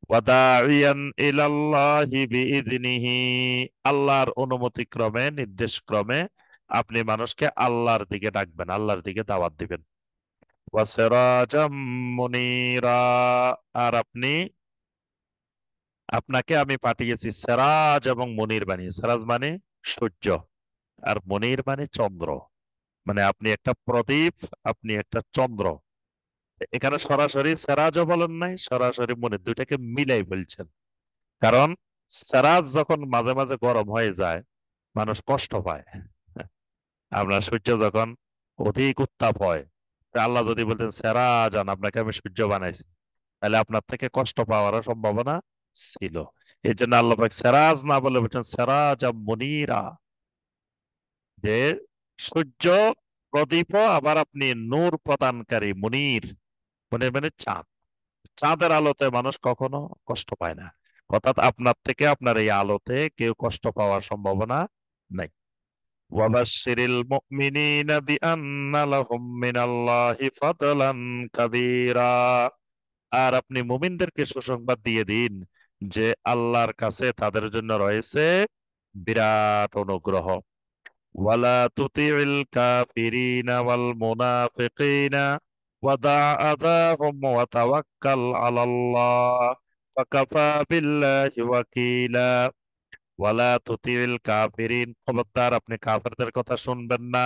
ওয়াদাইয়ান ইলাল্লাহি বিইযনিহি, আল্লাহর অনুমতি ক্রমে, নির্দেশ ক্রমে আপনি মানুষকে আল্লাহর দিকে ডাকবেন, আল্লাহর দিকে দাওয়াত দিবেন। ওয়াসিরাজাম মুনীরা, আর আপনাকে আমি পাঠিয়েছি সিরাজ এবং মনির বানিয়ে। সিরাজ মানে সূর্য, আর মনির মানে চন্দ্র, মানে আপনি একটা প্রদীপ, আপনি একটা চন্দ্র। এখানে সরাসরি সেরাজও বলেন নাই, সরাসরি মনির, দুইটাকে মিলাই বলছেন। কারণ সেরাজ যখন মাঝে মাঝে গরম হয়ে যায় মানুষ কষ্ট পায়। আপনার সূর্য যখন অধিক উত্তাপ হয়, তা আল্লাহ যদি বলতেন সেরাজান, আপনাকে আমি সূর্য বানাইছি, তাহলে আপনার থেকে কষ্ট পাওয়ার সম্ভাবনা ছিল। এই জন্য আল্লাহ পাক সেরাজ না বলে বলছেন সেরাজা মুনীরা, যে সূর্য প্রদীপ, আবার আপনি নূর প্রদানকারী মুনীর। মুনীর মানে চাঁদ, চাঁদের আলোতে মানুষ কখনো কষ্ট পায় না। অর্থাৎ আপনার থেকে, আপনার এই আলোতে কেউ কষ্ট পাওয়ার সম্ভাবনা নাই। ওয়াবাশশিরিল মুমিনিনা বিআন্না লাহুম মিনাল্লাহি ফাদলান কাবীরা, আর আপনি মুমিনদেরকে সুসংবাদ দিয়ে দিন যে আল্লাহর কাছে তাদের জন্য রয়েছে বিরাট অনুগ্রহ। ওয়ালা তুতিউল কাফিরিনা ওয়াল মুনাফিকিনা ওয়াদা আযাহুম ওয়া তাওয়াক্কাল আলাল্লাহ ফাকাফা বিল্লাহি ওয়াকিলা। ওয়ালা তুতিউল কাফিরিন, খবরদার আপনি কাফেরদের কথা শুনবেন না।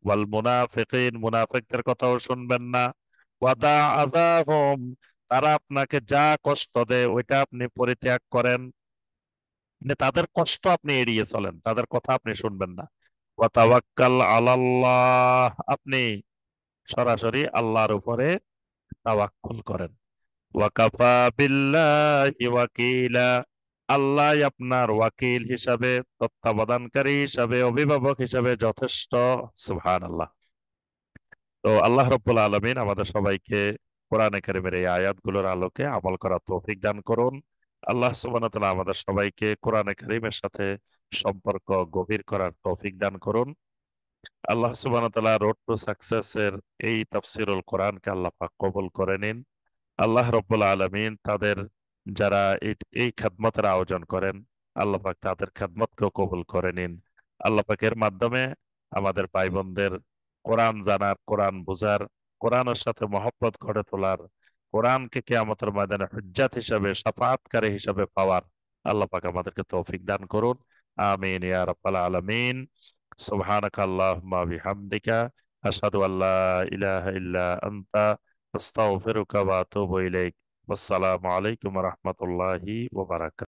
ওয়াল মুনাফিকিন, মুনাফিকদের কথাও শুনবেন না। ওয়াদা আযাহুম, তারা আপনাকে যা কষ্ট দেয় ওইটা আপনি পরিত্যাগ করেন, মানে তাদের কষ্ট আপনি এড়িয়ে চলেন, তাদের কথা আপনি শুনবেন না। ওয়া তাওয়াক্কাল আলাল্লাহ, আপনি সরাসরি আল্লাহর উপরে তাওয়াক্কুল করেন। ওয়া কাফা বিল্লাহি ওয়াকিলা, আল্লাহ আপনার ওয়াকিল হিসাবে, তত্ত্বাবধানকারী হিসাবে, অভিভাবক হিসাবে যথেষ্ট। সুবহানাল্লাহ। তো আল্লাহ রাব্বুল আলামিন আমাদের সবাইকে কোরআনে কারিমের এই আয়াতগুলোর আলোকে আমল করার তৌফিক দান করুন। আল্লাহ সুবহানাহু ওয়া তাআলা আমাদের সবাইকে কোরআনে কারিমের সাথে সম্পর্ক গভীর করার তৌফিক দান করুন। আল্লাহ সুবহানাহু ওয়া তাআলা রোড টু সাকসেসের এই তাফসীরুল কোরআনকে আল্লাহ পাক কবুল করে নিন। আল্লাহ রাব্বুল আলামিন তাদের, যারা এই খেদমতের আয়োজন করেন, আল্লাহ পাক তাদের খেদমতকেও কবুল করে নিন। আল্লাহ পাকের মাধ্যমে আমাদের ভাই বোনদের কোরআন জানার, কোরআন বুঝার, কোরআনের সাথে মহব্বত গড়ে তোলার, কোরআনকে কিয়ামতের ময়দানে হুজ্জাত হিসাবে, শাফাআতকারী হিসাবে পাওয়ার আল্লাহ পাক আমাদেরকে তৌফিক দান করুন। আমিন ইয়া রাব্বাল আলামিন। সুবহানাকা আল্লাহুম্মা বিহামদিকা আশহাদু আল্লা ইলাহা ইল্লা আনতা আস্তাগফিরুকা ওয়া আতুবু ইলাইক। আসসালামু আলাইকুম ওয়া রাহমাতুল্লাহি ওয়া বারাকাতুহু।